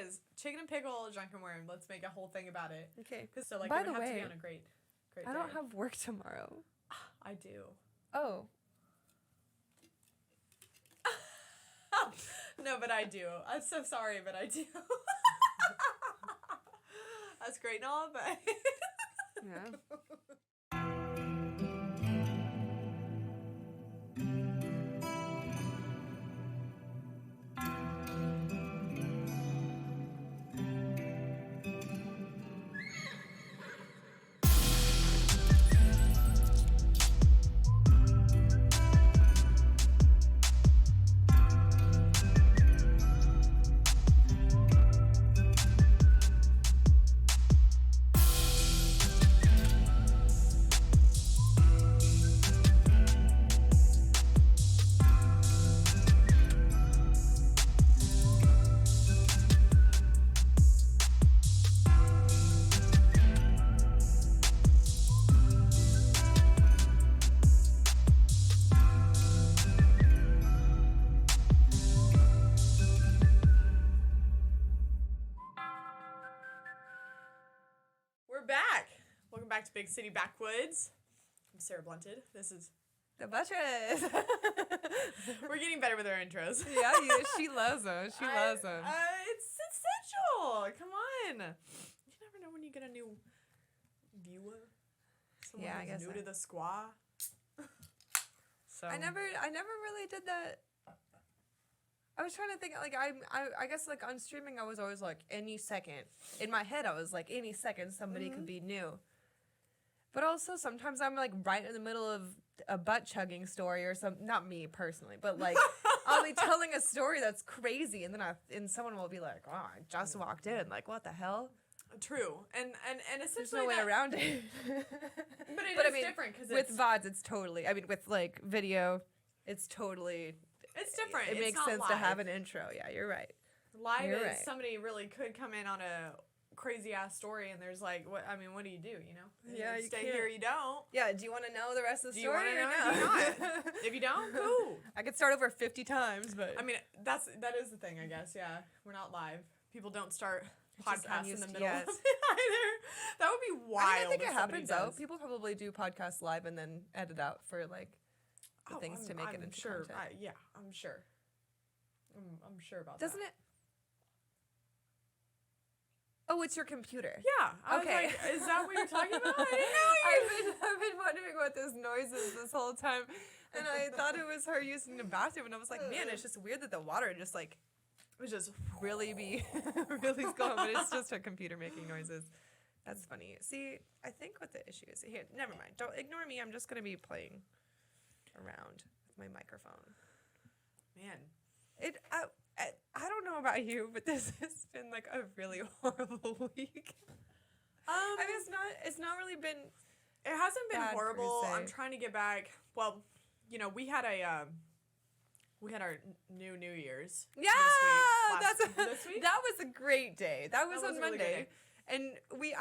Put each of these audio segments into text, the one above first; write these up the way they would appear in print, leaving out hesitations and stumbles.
is. Chicken and pickle, drunken worm. Let's make a whole thing about it. Okay. So, like, by it the would have to way, be on a great I day. don't have work tomorrow. I do. Oh. No, but I do. I'm so sorry, but I do. That's great and all, but... Yeah. We're back. Welcome back to Big City Backwoods. I'm Sarah Blunted. This is... The Buttress. We're getting better with our intros. Yeah, she loves them. She loves them. It's essential. Come on. You never know when you get a new viewer. Someone Yeah, I who's guess new so. to the squaw. So I never really did that. I was trying to think, like, I guess, like, on streaming, I was always, like, any second. In my head, I was, like, any second somebody could be new. But also, sometimes I'm, like, right in the middle of a butt-chugging story or something. Not me, personally, but, like, I'll be telling a story that's crazy, and then someone will be like, oh, I just walked in. Like, what the hell? True. And essentially There's no way around it. But it is different because with VODs, it's totally, I mean, with, like, video, it's totally... It's different. It It's makes not sense live. to have an intro. Yeah, you're right. Live You're is right. somebody really could come in on a crazy ass story, and there's like, what do you do? You know? Yeah, you stay can't. here. You don't. Yeah, do you want to know the rest of the Do you story? want to know? or Do you no? not? If you don't, cool. I could start over 50 times, but I mean, that is the thing, I guess. Yeah, we're not live. People don't start just podcasts in unused- the middle yes. of it either. That would be wild. I think if it somebody happens though. does. People probably do podcasts live and then edit out for like the things I'm, to make I'm it into sure. content. Yeah, I'm sure. I'm sure about that. Doesn't it? Oh, it's your computer. Yeah. I was Okay. like, is that what you're talking about? I didn't know you. I've been wondering what this noise is this whole time, and I thought it was her using the bathroom, and I was like, man, it's just weird that the water just like It was just really really going, but it's just her computer making noises. That's funny. See, I think what the issue is here. Never mind. Don't ignore me. I'm just gonna be playing around with my microphone. man. I don't know about you, but this has been like a really horrible week. I mean, it's not really been. It hasn't been bad per horrible. se. I'm trying to get back. Well, you know, we had our New Year's. Yeah, this week. That was a great day. That was That on was a really good Monday, and we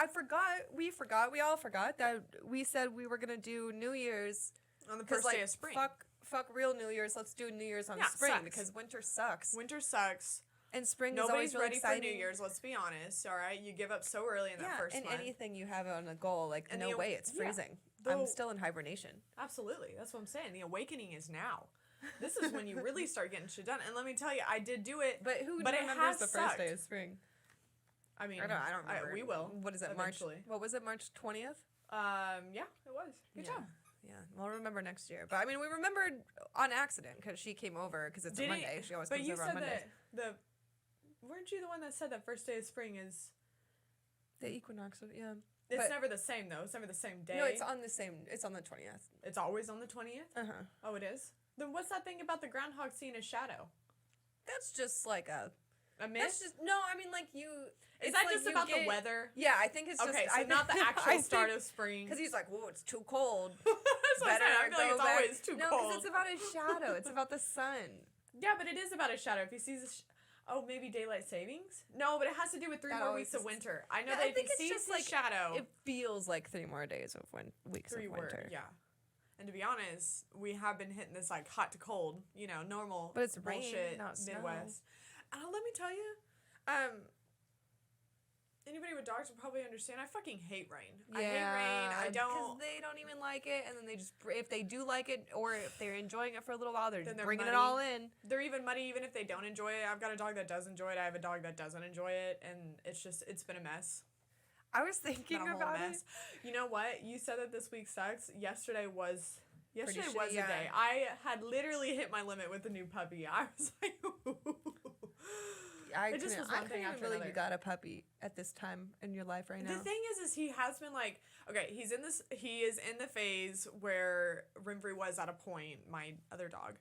all forgot that we said we were gonna do New Year's On the 'cause, first like, day of spring. Fuck real New Year's. Let's do New Year's on Yeah, spring sucks. because winter sucks. Winter sucks. And spring is Nobody's always really ready exciting. for New Year's. Let's be honest. All right, you give up so early in that first and month. anything you have on a goal, like And no the- way, it's yeah. freezing. The- I'm still in hibernation. Absolutely, that's what I'm saying. The awakening is now. This is when you really start getting shit done. And let me tell you, I did do it. But who But it remembers has the first day sucked. of spring? I mean, I don't remember. we will. What is it? eventually. March? What was it? March 20th? Yeah, it was. Good job. Yeah, we'll remember next year. But I mean, we remembered on accident because she came over because it's a Monday. She always but comes you over said on Mondays. that weren't you the one that said that first day of spring is? The equinox, yeah. It's But- never the same though. It's never the same day. No, it's on the same. It's on the 20th. It's always on the 20th. Oh, it is. Then what's that thing about the groundhog seeing a shadow? That's just like a. A myth? That's just no. I mean, like you. Is it's that like just you about the get- weather? Yeah, I think it's Okay, just. so not the actual start of of spring. Because he's like, whoa, it's too cold. That's what I'm saying. I feel like go it's back." always too No, cold. because it's about a shadow. It's about the sun. Yeah, but it is about a shadow. If he sees maybe daylight savings? No, but it has to do with 3 That more always weeks of is- winter. I know Yeah, that I if think he it's sees just his like- shadow, It feels like 3 more days of weeks 3 of were, winter. yeah. And to be honest, we have been hitting this like hot to cold, normal But it's bullshit rain, not snow. Midwest. And let me tell you, with dogs will probably understand. I fucking hate rain. I hate rain. I don't. Because they don't even like it, and then they just, if they do like it, or if they're enjoying it for a little while, they're Then just they're bringing it muddy. all in. They're even muddy even if they don't enjoy it. I've got a dog that does enjoy it. I have a dog that doesn't enjoy it, and it's been a mess. I was thinking Been a whole about mess. it. You know what? You said that this week sucks. Yesterday was Shitty, a yeah. day. I had literally hit my limit with the new puppy. I was like, I It just was one couldn't thing even after believe another. you got a puppy at this time in your life right now. The thing is he has been like, okay, he is in the phase where Rimfrey was at a point, my other dog,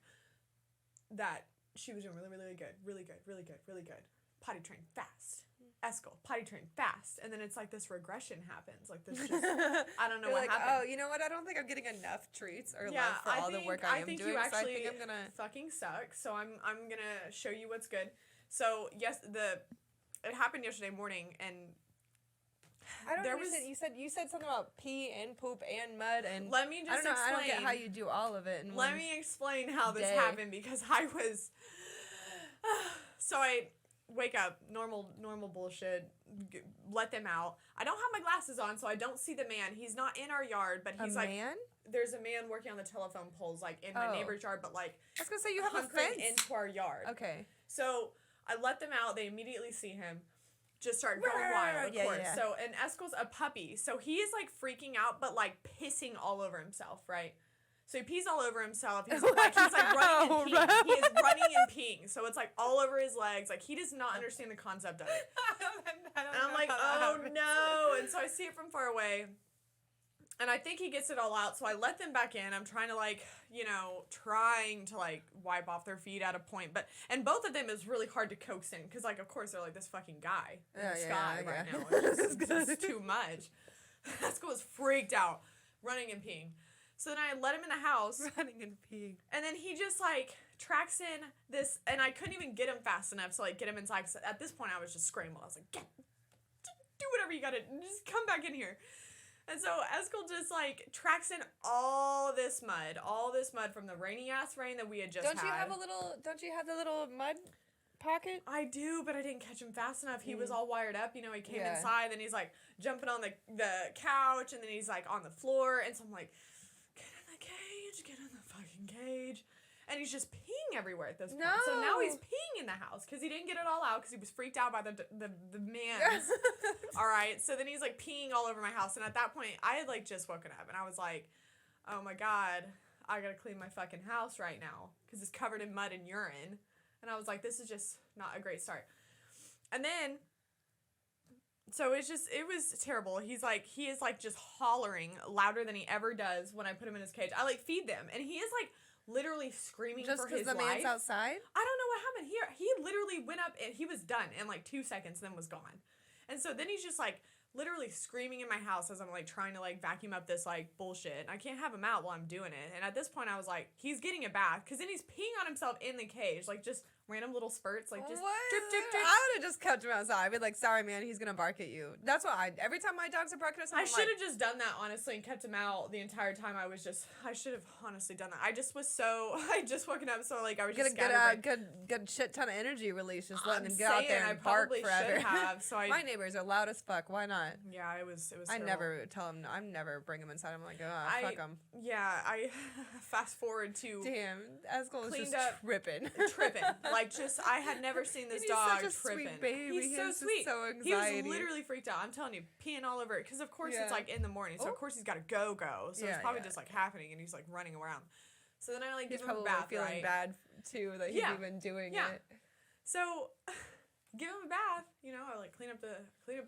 that she was doing really good. Potty trained fast. Eskel, potty trained fast. And then it's like this regression happens. Like this just, I don't know You're what like, happened. oh, you know what? I don't think I'm getting enough treats or Yeah, love for all the work I am think doing. you So I actually think I'm gonna. fucking suck. So I'm gonna show you what's good. So yes, it happened yesterday morning, and I don't there understand. You said something about pee and poop and mud and. let me I just don't know. I don't get explain. how you do all of it. In Let one me explain how this day. happened because I was. So I wake up, normal bullshit. Let them out. I don't have my glasses on, so I don't see the man. He's not in our yard, but he's a like. man? There's a man working on the telephone poles, like in my Oh. neighbor's yard, but like. I was gonna say you have a hunkering fence. into our yard. Okay. So I let them out. They immediately see him. Just start going Rawr, wild, of yeah, course. yeah. So, and Eskel's a puppy. So he is like freaking out, but like pissing all over himself, right? So he pees all over himself. He's like running and peeing. Wow. He is running and peeing. So it's like all over his legs. Like he does not understand the concept of it. I don't And I'm know like, how that oh happens. no. And so I see it from far away. And I think he gets it all out. So I let them back in. I'm trying to wipe off their feet at a point. And both of them is really hard to coax in. Because like, of course, they're like this fucking guy in the sky right now. It's just too much. Esco was freaked out, running and peeing. So then I let him in the house. Running and peeing. And then he just like tracks in this, and I couldn't even get him fast enough to like get him inside. 'Cause at this point, I was just scrambled. I was like, do whatever you gotta, just come back in here. And so Eskel just like tracks in all this mud from the rainy ass rain that we had just had. Don't you have the little mud pocket? I do, but I didn't catch him fast enough. He was all wired up, you know. He came Yeah. inside, and he's like jumping on the couch, and then he's like on the floor, and so I'm like, get in the fucking cage. And he's just peeing everywhere at this point. So now he's peeing in the house because he didn't get it all out because he was freaked out by the man. All right. So then he's like peeing all over my house. And at that point, I had like just woken up and I was like, oh my God, I got to clean my fucking house right now because it's covered in mud and urine. And I was like, this is just not a great start. And then, so it was terrible. He is like just hollering louder than he ever does when I put him in his cage. I like feed them and he is like literally screaming Just for because his the life. man's outside? I don't know what happened here. He literally went up and he was done in like 2 seconds and then was gone. And so then he's just like literally screaming in my house as I'm like trying to like vacuum up this like bullshit. And I can't have him out while I'm doing it. And at this point I was like, he's getting a bath because then he's peeing on himself in the cage, like just random little spurts, like just What? drip, drip, drip. I would have just kept him outside. I'd be like, sorry, man, he's going to bark at you. That's what every time my dogs are barking at I something, should have just done that, honestly, and kept him out the entire time. I should have honestly done that. I just woken up, so like I was just good shit ton of energy release, just letting I'm them get out there saying and I bark probably forever. should have, so My neighbors are loud as fuck. Why not? yeah, it was I terrible. never tell them. I never bring them inside. I'm like, oh, fuck them. Yeah, I fast forward to Damn, Askel is cleaned just up- tripping. tripping. Like, just, I had never seen this And he's dog such a tripping. sweet baby. He's He so has just sweet. so He anxiety. was literally freaked out. I'm telling you, peeing all over it. Because, of course, Yeah. it's, like, in the morning. So, Oh. of course, he's got to go. So, Yeah, it's probably yeah. just, like, happening. And he's, like, running around. So, then I, like, He's give him a probably bath, feeling right? bad, too, that he's Yeah. even doing Yeah. it. So, give him a bath, you know, I like clean up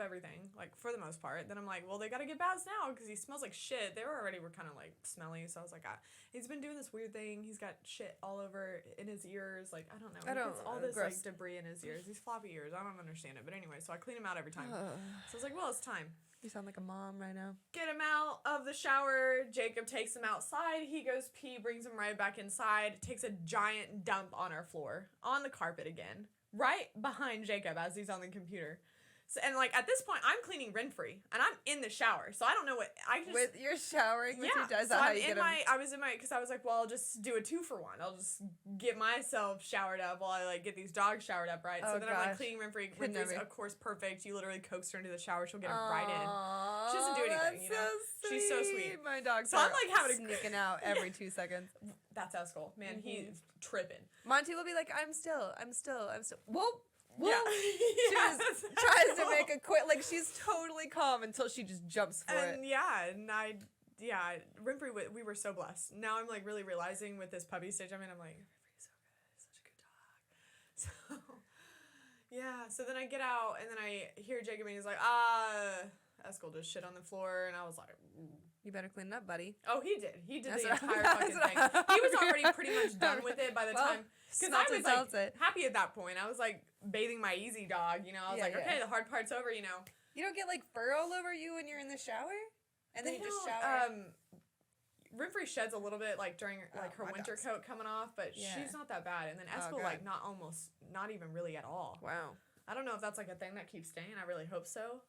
everything, like for the most part. Then I'm like, well, they gotta get baths now because he smells like shit. They were kind of like smelly, so I was like, he's been doing this weird thing. He's got shit all over in his ears, like I don't know. He gets all this gross. like debris in his ears. These floppy ears. I don't understand it, but anyway, so I clean him out every time. So I was like, well, it's time. You sound like a mom right now. Get him out of the shower. Jacob takes him outside. He goes pee, brings him right back inside, takes a giant dump on our floor, on the carpet again, right behind Jacob as he's on the computer. So, and like at this point, I'm cleaning Renfrey, and I'm in the shower, so I don't know what I just. With you're showering with your dog. So I'm in my. I was in my because I was like, well, I'll just do a 2-for-1. I'll just get myself showered up while I like get these dogs showered up, right? Oh, so then I'm like cleaning Renfrey. Renfrey's of course perfect. You literally coax her into the shower, she'll get her right in. She doesn't do anything, you know. So she's so sweet. My dog's so I'm like having sneaking out every 2 seconds. That's Eskel, man. He's tripping. Monty will be like, I'm still. Whoop. Whoop. Yeah. She just tries to make a quick, like she's totally calm until she just jumps for it. And Renfrey, we were so blessed. Now I'm like really realizing with this puppy stage I'm in, I'm like, Renfrey's so good, such a good dog. So, yeah. So then I get out and then I hear Jacob and he's like, Eskel just shit on the floor, and I was like, ooh. You better clean it up, buddy. Oh, he did. He did the entire fucking thing. He was already pretty much done with it by the time. Because I was like happy at that point. I was like bathing my easy dog, you know. I was like, okay, the hard part's over, you know. You don't get like fur all over you when you're in the shower? And then you just shower? Renfrey sheds a little bit like during like her winter coat coming off, but she's not that bad. And then Eskel like not even really at all. Wow. I don't know if that's like a thing that keeps staying. I really hope so.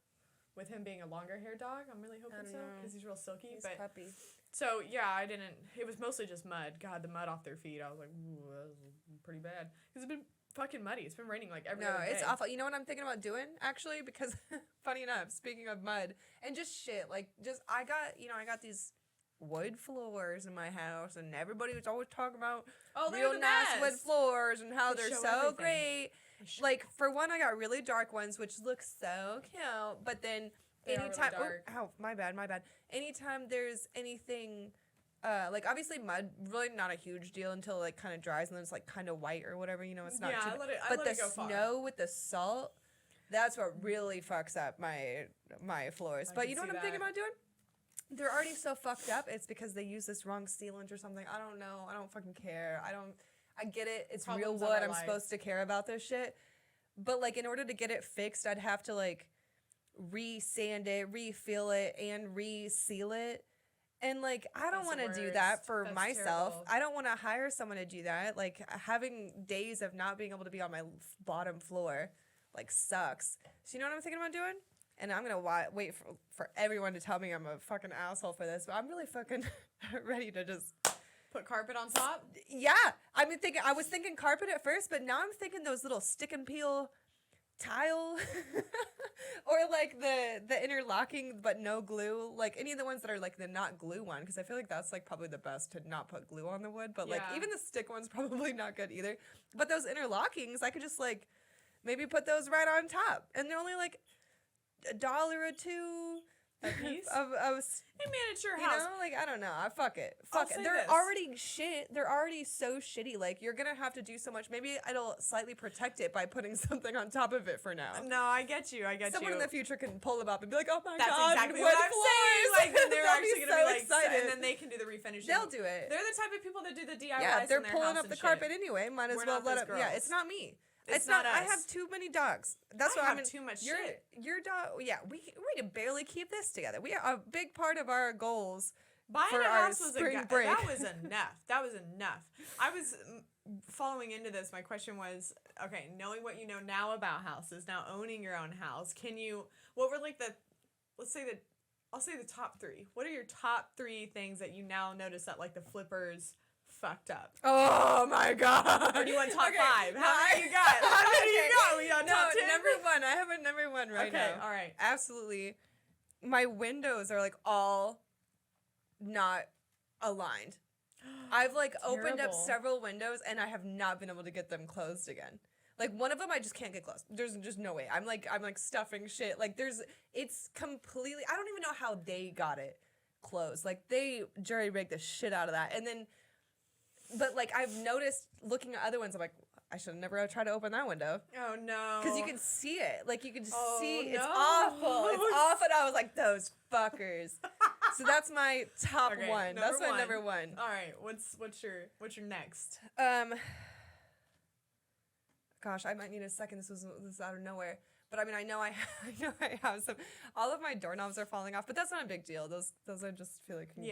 With him being a longer hair dog, I'm really hoping so because he's real silky. He's a puppy. So yeah, I didn't. It was mostly just mud. God, the mud off their feet. I was like, ooh, that was pretty bad because it's been fucking muddy. It's been raining like every other day. No, it's awful. You know what I'm thinking about doing actually? Because funny enough, speaking of mud and just shit, like I got these wood floors in my house, and everybody was always talking about real nice wood floors and how they're so great. Like, for one, I got really dark ones, which look so cute, but then anytime... Really my bad. Anytime there's anything... like, obviously, mud, really not a huge deal until it, like, kind of dries, and then it's, like, kind of white or whatever, you know, it's not too... I let it go far. Snow with the salt, that's what really fucks up my floors. But you know what I'm thinking about doing? They're already so fucked up, it's because they use this wrong sealant or something. I don't know. I don't fucking care. I get it. It's real wood. I'm supposed to care about this shit. But, like, in order to get it fixed, I'd have to, like, re-sand it, refill it, and re-seal it. And, like, I don't want to do that for myself. Terrible. I don't want to hire someone to do that. Like, having days of not being able to be on my bottom floor, like, sucks. So, you know what I'm thinking about doing? And I'm going to wait for everyone to tell me I'm a fucking asshole for this. But I'm really fucking ready to just... Put carpet on top? Yeah. I was thinking carpet at first, but now I'm thinking those little stick and peel tile or like the interlocking but no glue, like any of the ones that are like the not glue one, because I feel like that's like probably the best to not put glue on the wood, but like even the stick one's probably not good either. But those interlockings, I could just like maybe put those right on top, and they're only like $1 or $2 a piece of hey man, it's your house. You know, like I don't know. Fuck it. They're already shit. They're already so shitty. Like you're gonna have to do so much. Maybe it'll slightly protect it by putting something on top of it for now. No, I get you. Someone in the future can pull them up and be like, "Oh my god, that's exactly what I'm saying." Like then they're actually gonna be like excited, and then they can do the refinishing. They'll do it. They're the type of people that do the DIYs. Yeah, they're in their pulling house up the and carpet shit. anyway. Might as We're well let it. girls. Yeah, it's not me. It's not us. I have too many dogs. That's what I mean. Too much shit. Your dog. Yeah, we can barely keep this together. We are a big part of our goals. Buying for a our house was spring break. That was enough. That was enough. I was following into this. My question was, okay, knowing what you know now about houses, now owning your own house, what were like I'll say the top 3. What are your top 3 things that you now notice that like the flippers fucked up? Oh my god. Or do you want top 5? How many you got? How many you got? We got top 10? Number 1. I have a number 1 right now. Okay, all right. Absolutely. My windows are like all not aligned. I've like opened up several windows and I have not been able to get them closed again. Like one of them I just can't get closed. There's just no way. I'm like stuffing shit. Like it's completely, I don't even know how they got it closed. Like they jury-rigged the shit out of that. And then but like I've noticed looking at other ones, I'm like, I should have never tried to open that window. Oh no. Because you can see it. Like you can see it's awful. It's awful. And I was like, those fuckers. So that's my top 1. That's my number 1. All right. What's your next? Gosh, I might need a second. This is out of nowhere. But I mean, I know I have some. All of my doorknobs are falling off, but that's not a big deal. Those I just feel like glue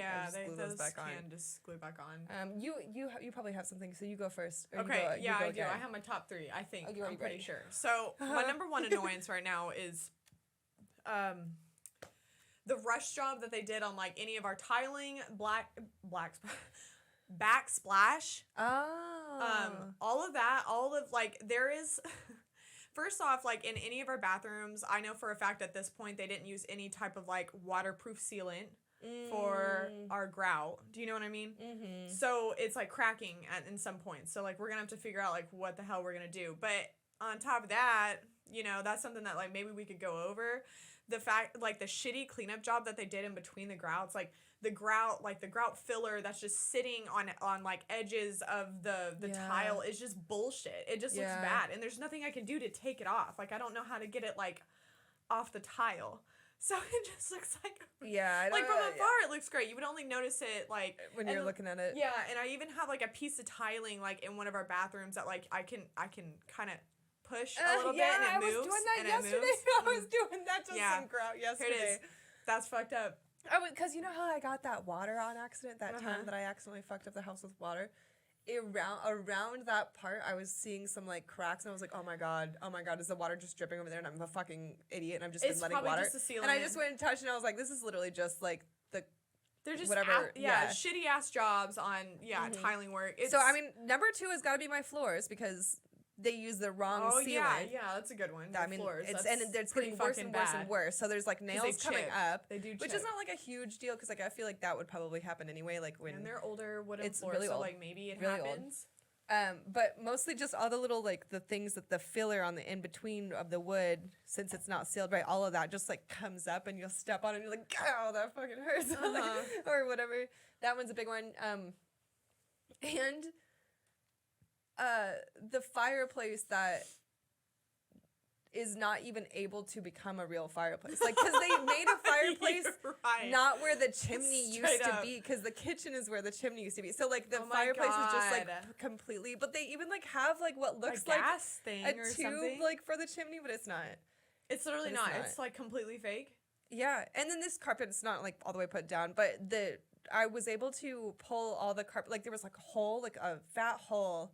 those back on. Just glue back on. You probably have something, so you go first. Okay, I do. I have my top 3. I think I'm pretty sure. So my number 1 annoyance right now is the rush job that they did on like any of our tiling, backsplash, all of that, all of like there is. First off, like in any of our bathrooms, I know for a fact at this point they didn't use any type of like waterproof sealant for our grout. Do you know what I mean? Mm-hmm. So it's like cracking in some points. So like we're gonna have to figure out like what the hell we're gonna do. But on top of that, you know, that's something that like maybe we could go over. The fact like the shitty cleanup job that they did in between the grouts, like the grout filler that's just sitting on like edges of the tile is just bullshit. It just looks bad, and there's nothing I can do to take it off. Like I don't know how to get it like off the tile. So it just looks like like from afar it looks great. You would only notice it like when you're looking at it. Yeah, and I even have like a piece of tiling like in one of our bathrooms that like I can kind of push a little bit and it moves. I was doing that yesterday. I was doing that to some grout yesterday. Here it is. That's fucked up. Oh, because you know how I got that water on accident that time that I accidentally fucked up the house with water? Around that part, I was seeing some like cracks, and I was like, oh my god, is the water just dripping over there? And I'm a fucking idiot, and I've just been letting water. Just the and I just went and touched, and I was like, this is literally just like they're just whatever, shitty ass jobs on tiling work. So I mean, number 2 has got to be my floors because they use the wrong sealant. Yeah, that's a good one. I mean, floors, it's getting worse and worse and worse. So there's like nails coming up, which is not like a huge deal because like I feel like that would probably happen anyway. Like when they're older wooden floors, really so old. like maybe it really happens. But mostly just all the little like the things that the filler on the in between of the wood, since it's not sealed right, all of that just like comes up and you'll step on it and you're like, ow, that fucking hurts, or whatever. That one's a big one. And the fireplace that is not even able to become a real fireplace. Like, because they made a fireplace not where the chimney used to be, because the kitchen is where the chimney used to be. So, like, the fireplace is just, like, completely, but they even, like, have, like, what looks like a tube, something? Like, for the chimney, but it's not. It's literally not. It's, like, completely fake. Yeah, and then this carpet's not, like, all the way put down, but I was able to pull all the carpet, like, there was, like, a hole, like, a fat hole,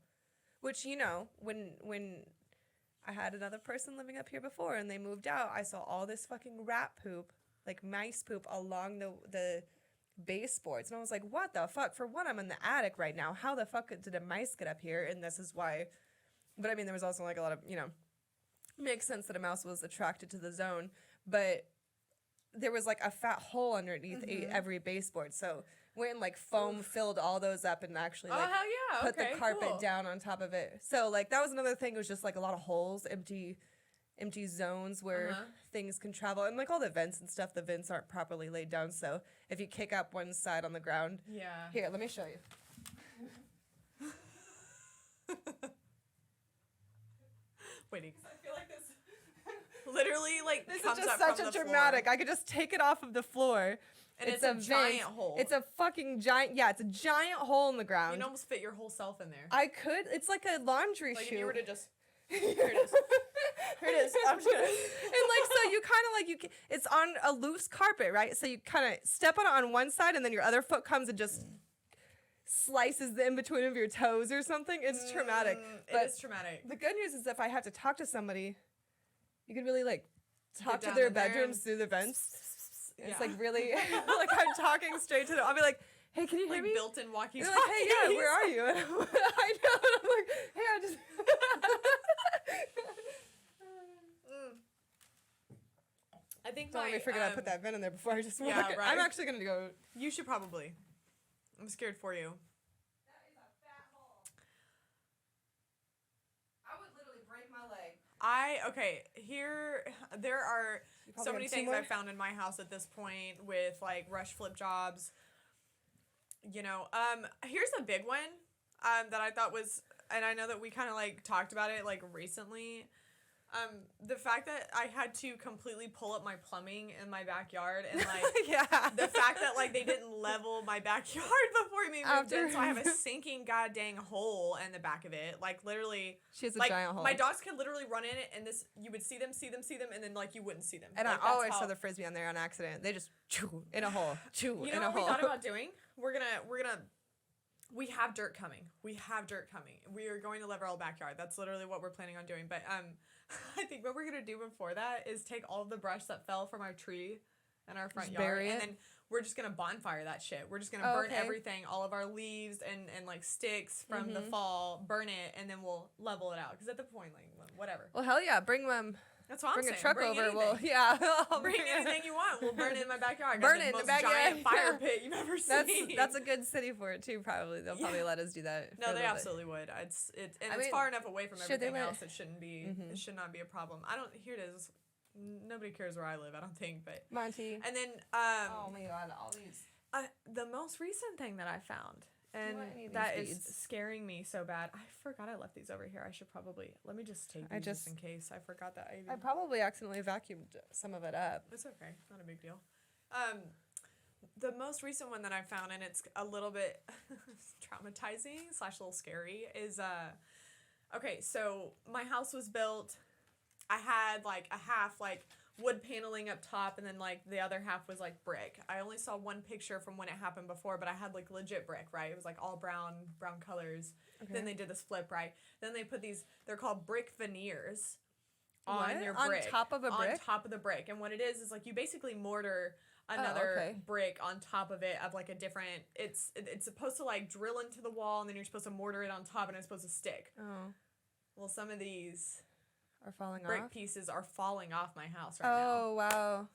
which, you know, when I had another person living up here before and they moved out, I saw all this fucking rat poop, like mice poop, along the baseboards. And I was like, what the fuck? For one, I'm in the attic right now. How the fuck did a mice get up here? And this is why. But I mean, there was also like a lot of, you know, makes sense that a mouse was attracted to the zone. But there was like a fat hole underneath every baseboard. So went and like foam filled all those up and actually like put the carpet down on top of it. So like that was another thing. It was just like a lot of holes, empty zones where things can travel, and like all the vents and stuff. The vents aren't properly laid down. So if you kick up one side on the ground, here, let me show you. Waiting. I feel like this literally like this comes is just up such from a the dramatic. floor. I could just take it off of the floor. And it's a giant hole. It's a fucking giant. Yeah, it's a giant hole in the ground. You can almost fit your whole self in there. I could. It's like a laundry like chute. If you were to just. Here it is. Here it is. I'm just gonna. And like so, you kind of like it's on a loose carpet, right? So you kind of step on one side, and then your other foot comes and just slices the in between of your toes or something. It's traumatic. It is traumatic. The good news is if I have to talk to somebody, you could really like talk to their bedrooms through the vents. It's like really like I'm talking straight to them. I'll be like, hey, can you hear me? Built-in walkie-talkie. They're like, hey, yeah, where are you? And I know. And I'm like, hey, I just. I think don't let me forget I put that vent in there before I just walk. Yeah, right. I'm actually gonna go. You should probably. I'm scared for you. That is a fat hole. I would literally break my leg. There are so many things more? I've found in my house at this point with like rush flip jobs. You know, here's a big one that I thought was, and I know that we kind of like talked about it like recently. The fact that I had to completely pull up my plumbing in my backyard and like the fact that like they didn't level my backyard before we moved in, so I have a sinking goddamn hole in the back of it. Like literally, she has a like, giant hole. My dogs could literally run in it, and this you would see them, and then like you wouldn't see them. And like, I always throw the frisbee on there on accident. They just chew in a hole, chew you in know a what hole. We thought about doing? We have dirt coming. We are going to level our backyard. That's literally what we're planning on doing. But I think what we're gonna do before that is take all of the brush that fell from our tree in our front Just yard, bury and it? then we're just gonna bonfire that shit. We're just gonna Oh, burn okay. everything, all of our leaves and like sticks from the fall, burn it, and then we'll level it out. Because at the point, like whatever. Well, hell yeah, bring That's what I'm bring saying. a truck bring over. Anything. Well, yeah, I'll Bring anything you want. We'll burn it in my backyard. I got Burn the it in the most backyard. giant fire pit you've ever seen. That's a good city for it too. Probably they'll probably let us do that. No, they absolutely would. It's far enough away from everything else. It shouldn't be. It should not be a problem. I don't. Here it is. Nobody cares where I live. I don't think, but Monty. And then oh my god, all these. The most recent thing that I found, and want any of that these is beads? scaring me so bad. I forgot I left these over here. I should probably let me just take these just in case. I forgot that I probably accidentally vacuumed some of it up. It's okay, not a big deal. The most recent one that I found, and it's a little bit traumatizing / a little scary, is okay. So my house was built. I had like a half like wood paneling up top, and then like the other half was like brick. I only saw one picture from when it happened before, but I had like legit brick, right? It was like all brown colors. Okay. Then they did this flip, right? Then they put these, they're called brick veneers on your brick. On top of a brick? On top of the brick. And what it is like you basically mortar another brick on top of it of like a different, it's supposed to like drill into the wall, and then you're supposed to mortar it on top, and it's supposed to stick. Oh. Well, some of these are falling brick off? pieces are falling off my house right now. Oh, wow.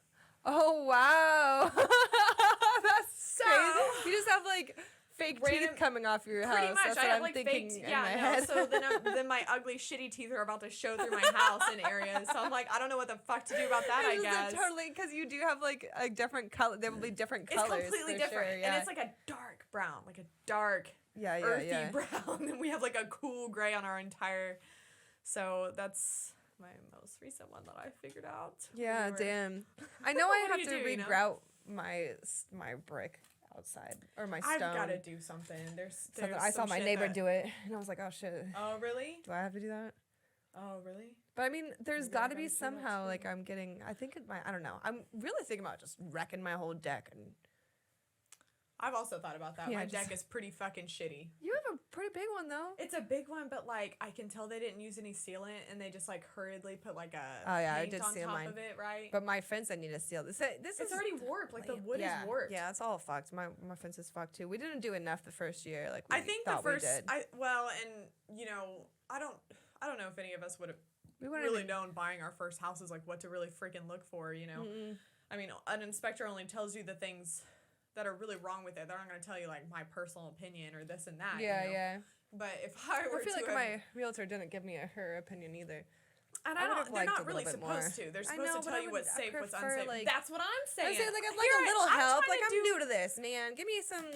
Oh, wow. That's so crazy. You just have like fake teeth coming off your house. Pretty much. That's I what have I'm like thinking fake in my head. So then my ugly shitty teeth are about to show through my house in areas. So I'm like, I don't know what the fuck to do about that, I guess. Totally, because you do have like a different color. There will be different colors. It's completely different. Sure, yeah. And it's like a dark brown, like a dark earthy brown. And we have like a cool gray on our entire, so that's my most recent one that I figured out. Yeah, damn. I know I have to regrout my brick outside or my stone. I've got to do something. There's I saw my neighbor do it, and I was like, oh shit. Oh really? Do I have to do that? Oh really? But I mean, there's got to be somehow like I don't know. I'm really thinking about just wrecking my whole deck and. I've also thought about that. Yeah, my deck is pretty fucking shitty. You have a pretty big one though. It's a big one, but like I can tell they didn't use any sealant, and they just like hurriedly put like a paint on top of it, right? But my fence, I need to seal. This is already warped. Like the wood is warped. Yeah, it's all fucked. My fence is fucked too. We didn't do enough the first year. Like I think the first, and you know, I don't know if any of us would have really known buying our first houses like what to really freaking look for. You know, I mean, an inspector only tells you the things that are really wrong with it. They're not going to tell you like my personal opinion or this and that. Yeah, you know? yeah. But if I were I feel like my realtor didn't give me her opinion either. And they're not really supposed to. They're supposed to tell you what's safe, what's unsafe. Like, that's what I'm saying. I'm saying like I'd like a little help. Like I'm new to this, man. Give me some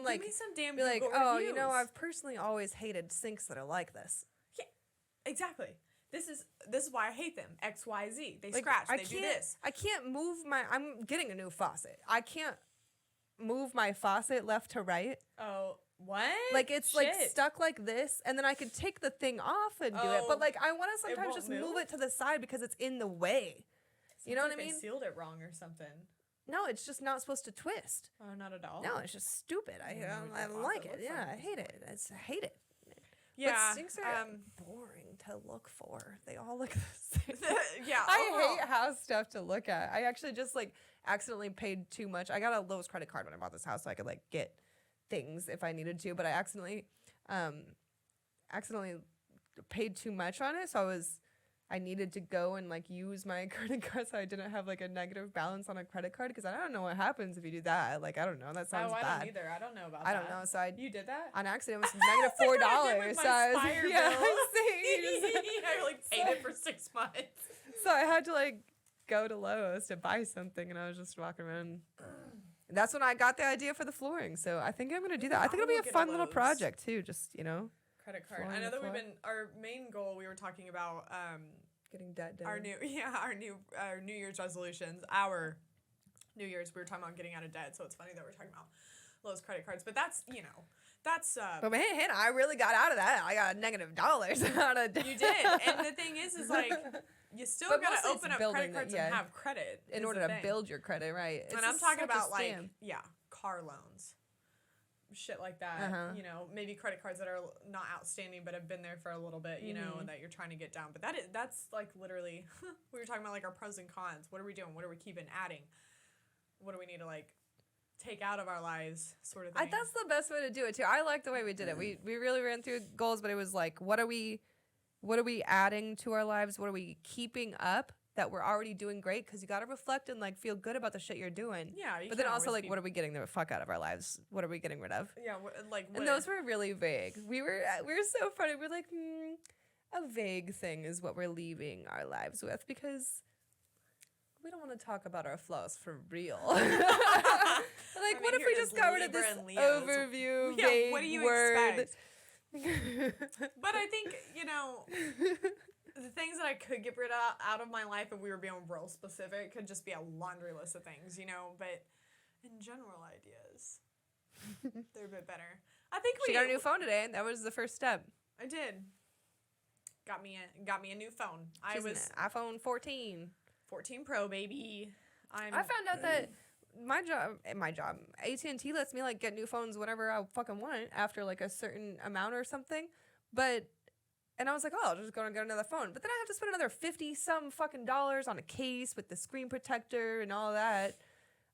like. Give me some damn. Be like, Google oh, reviews. you know, I've personally always hated sinks that are like this. Yeah, exactly. This is why I hate them. X, Y, Z. They scratch. They do this. I can't move I'm getting a new faucet. I can't move my faucet left to right. Oh, what? Like it's like stuck like this, and then I could take the thing off and do it. But like I want to sometimes just move it to the side because it's in the way. You know what I mean? They sealed it wrong or something. No, it's just not supposed to twist. Oh, not at all. No, it's just stupid. I don't like it. Yeah, I hate it. I hate it. Yeah, but sinks are boring to look for. They all look the same. Yeah, I hate house stuff to look at. I actually just like accidentally paid too much. I got a Lowe's credit card when I bought this house, so I could like get things if I needed to. But I accidentally paid too much on it, so I needed to go and like use my credit card, so I didn't have like a negative balance on a credit card because I don't know what happens if you do that. Like I don't know. That sounds bad. I don't either. I don't know about that. I don't know. So you did that on accident. It was negative $4. So I was, I like paid it for 6 months. So I had to like go to Lowe's to buy something, and I was just walking around. That's when I got the idea for the flooring. So I think I'm gonna do that. I think it'll be a fun little project too. Just credit card. I know that our main goal we were talking about getting debt down. Our New Year's resolutions. Our New Year's we were talking about getting out of debt. So it's funny that we're talking about Lowe's credit cards. But that's But man, I really got out of that. I got -$. Out of debt. You did. And the thing is like you still gotta open up credit cards and have credit in order to build your credit, right? And I'm talking about like car loans. shit like that. You know, maybe credit cards that are not outstanding but have been there for a little bit, you know, and that you're trying to get down. But that's like literally, we were talking about like our pros and cons. What are we doing? What are we keeping, adding? What do we need to like take out of our lives, sort of thing? That's the best way to do it too. I like the way we did it. We really ran through goals, but it was like, what are we adding to our lives? What are we keeping up that we're already doing great? Because you got to reflect and like feel good about the shit you're doing. Yeah, but then also like, what are we getting the fuck out of our lives? What are we getting rid of? Yeah, like what? And those were really vague. We were so funny. We're like, a vague thing is what we're leaving our lives with, because we don't want to talk about our flaws for real. Like, what if we just got rid of this overview, vague what do you word? expect? But I think, you know, the things that I could get rid of out of my life if we were being real specific could just be a laundry list of things, you know, but in general ideas, they're a bit better. I think She got a new phone today. That was the first step. I did. Got me a new phone. She's an iPhone 14. 14 Pro, baby. I found out that my job, AT&T lets me like get new phones whenever I fucking want after like a certain amount or something. And I was like, oh, I'll just go and get another phone. But then I have to spend another $50-some fucking dollars on a case with the screen protector and all that.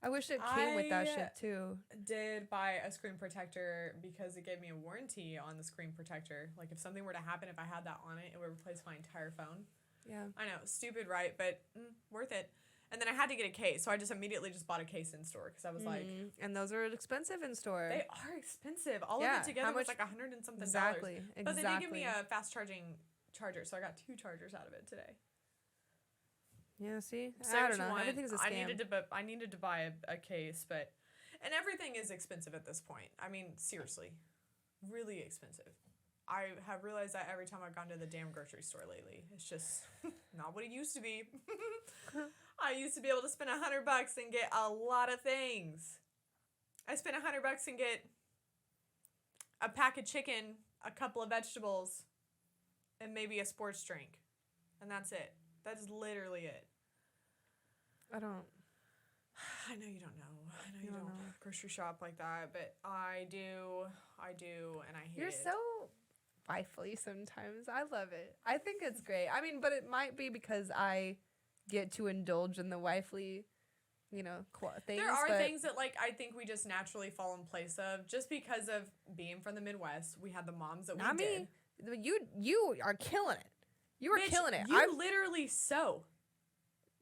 I wish it came with that shit too. Did buy a screen protector because it gave me a warranty on the screen protector. Like if something were to happen, if I had that on it, it would replace my entire phone. Yeah. I know, stupid, right? But worth it. And then I had to get a case, so I just immediately bought a case in store because I was like... And those are expensive in store. They are expensive. All of it together was like $100 and something. Exactly. But they did give me a fast charging charger, so I got 2 chargers out of it today. Yeah, see? So I don't know. Everything's a scam. I needed to buy a case, but... And everything is expensive at this point. I mean, seriously. Really expensive. I have realized that every time I've gone to the damn grocery store lately. It's just not what it used to be. I used to be able to spend $100 and get a lot of things. I spent $100 and get a pack of chicken, a couple of vegetables, and maybe a sports drink. And that's it. That is literally it. I know you don't know. I know you don't grocery shop like that, but I do, and I hate it. You're so wifely sometimes. I love it. I think it's great. I mean, but it might be because I get to indulge in the wifely, you know, things. There are things that, like, I think we just naturally fall in place of, just because of being from the Midwest. We had the moms that Not we did. Me. You are killing it. You are killing it. You literally sew.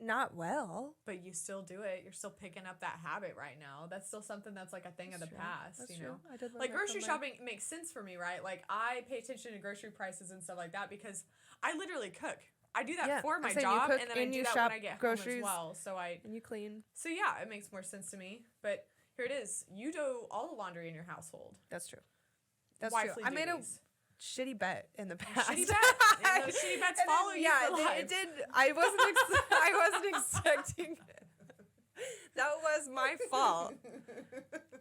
Not well. But you still do it. You're still picking up that habit right now. That's still something that's like a thing of the past. That's you know? I did like grocery shopping makes sense for me, right? Like I pay attention to grocery prices and stuff like that because I literally cook. I do that for my job, and then I do that when I get groceries home as well. And you clean. So yeah, it makes more sense to me. But here it is. You do all the laundry in your household. That's true. That's true. I made a shitty bet in the past. Shitty bet. And those shitty bets follow you for life. It did. I wasn't expecting it. That was my fault.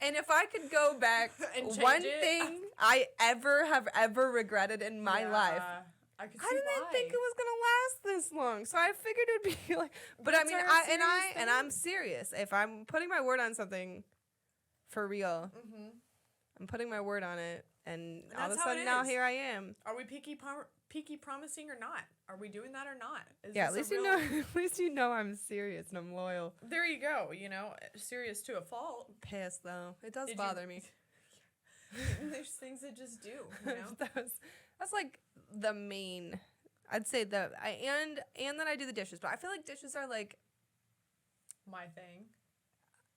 And if I could go back, one thing I have ever regretted in my life. I didn't think it was gonna last this long, so I figured it'd be like. But I mean, I'm serious. If I'm putting my word on something, for real, I'm putting my word on it, and all of a sudden now here I am. Are we peaky promising or not? Are we doing that or not? At least you know I'm serious and I'm loyal. There you go. You know, serious to a fault. Pissed though. It does bother me. There's things that just do. You know, that's like the main. I'd say that and then I do the dishes, but I feel like dishes are like my thing.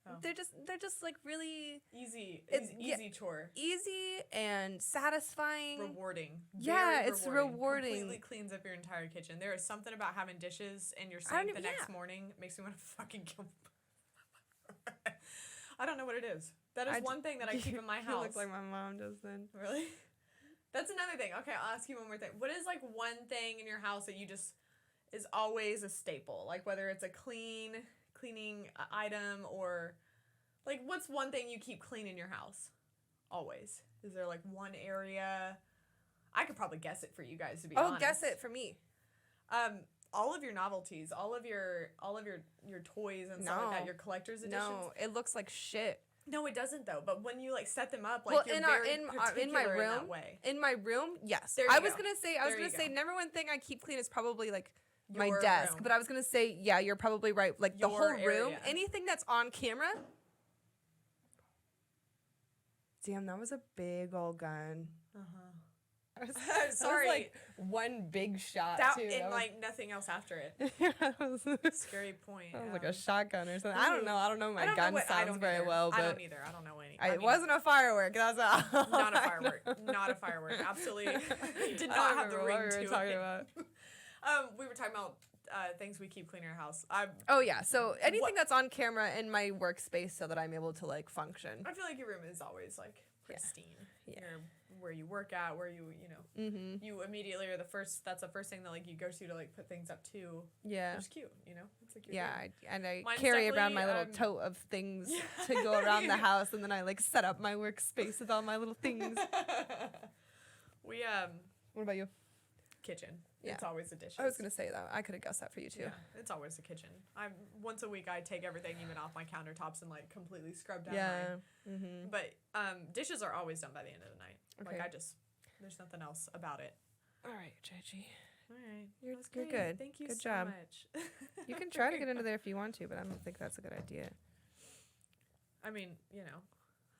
Oh. They're just like really easy chore. Easy and satisfying. Rewarding. Yeah, it's rewarding. Completely cleans up your entire kitchen. There is something about having dishes in your sink the next morning. It makes me want to fucking kill. I don't know what it is. That is one thing that I keep in my house. You look like my mom does then. Really? That's another thing. Okay, I'll ask you one more thing. What is like one thing in your house that you just is always a staple? Like whether it's a cleaning item or like what's one thing you keep clean in your house? Always. Is there like one area? I could probably guess it for you guys to be honest. Oh, guess it for me. All of your novelties, all of your toys and stuff like that, your collector's editions. No, it looks like shit. No, it doesn't though. But when you like set them up, like Well, you're in very in my particular in that room, way. in my room, yes. There I you was go. gonna There you say go. number one thing I keep clean is probably like my Your desk, room. but I was gonna say yeah, you're probably right. Like the Your whole room, area. anything that's on camera. Damn, that was a big old gun. Uh-huh. That was Sorry. like one big shot That too. and That like nothing else after it. was, that was Scary point. like a shotgun or something. I don't know. I don't know my I don't gun know what, I sounds don't very either. well, but I don't either. I don't know any. it wasn't a firework. That's all. Not a firework. Not a firework. Absolutely. Did not have the ring what to we were talking it. about. We were talking about things we keep clean in our house. Oh yeah, so anything What- that's on camera in my workspace so that I'm able to like function. I feel like your room is always like Yeah. pristine. Yeah. Where you work at, where you know, Mm-hmm. you immediately are the first. That's the first thing that like you go to like put things up to. Yeah. Which is cute, you know. It's like your Yeah, room. I Mine's carry around my little definitely, tote of things Yeah. to go around the house, and then I like set up my workspace with all my little things. We What about you? kitchen. Yeah. It's always the dishes. I was gonna say that. I could have guessed that for you too. Yeah, it's always the kitchen. I'm once a week I take everything even off my countertops and like completely scrub down Yeah. mine. Mm-hmm. But dishes are always done by the end of the night. Okay. Like there's nothing else about it. All right, JG. All right. You're- That's you're great. good. Thank you Good so job. much. You can try to get into there if you want to, but I don't think that's a good idea. I mean, you know,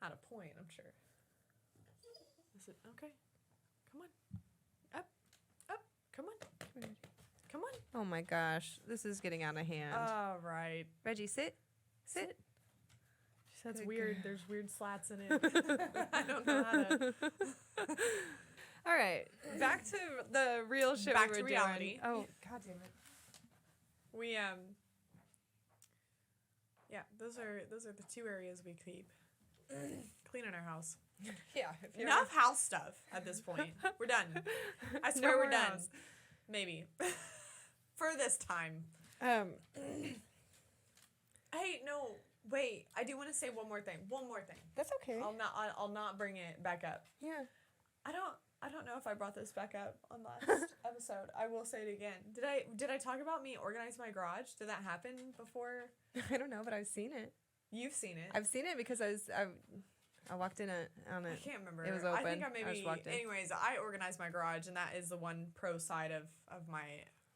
at a point, I'm sure. Is it okay? Come on. Up. Come on. Come on. Oh my gosh, this is getting out of hand. All right. Reggie, sit. Sit. She said it's Good weird. girl. There's weird slats in it. I don't know how to. All right, back to the real shit. Back we to were reality. Doing. Oh, god damn it. We yeah, those are the two areas we keep clean in our house. Yeah. Enough house stuff at this point. We're done. I swear No we're more done. house. Maybe for this time. Hey, no, wait. I do want to say one more thing. That's okay. I'll not bring it back up. Yeah. I don't know if I brought this back up on last episode. I will say it again. Did I talk about me organize my garage? Did that happen before? I don't know, but I've seen it. You've seen it. I've seen it because I walked in on I it. can't remember. It was I think open. I I maybe. just walked in. Anyways, I organize my garage, and that is the one pro side of my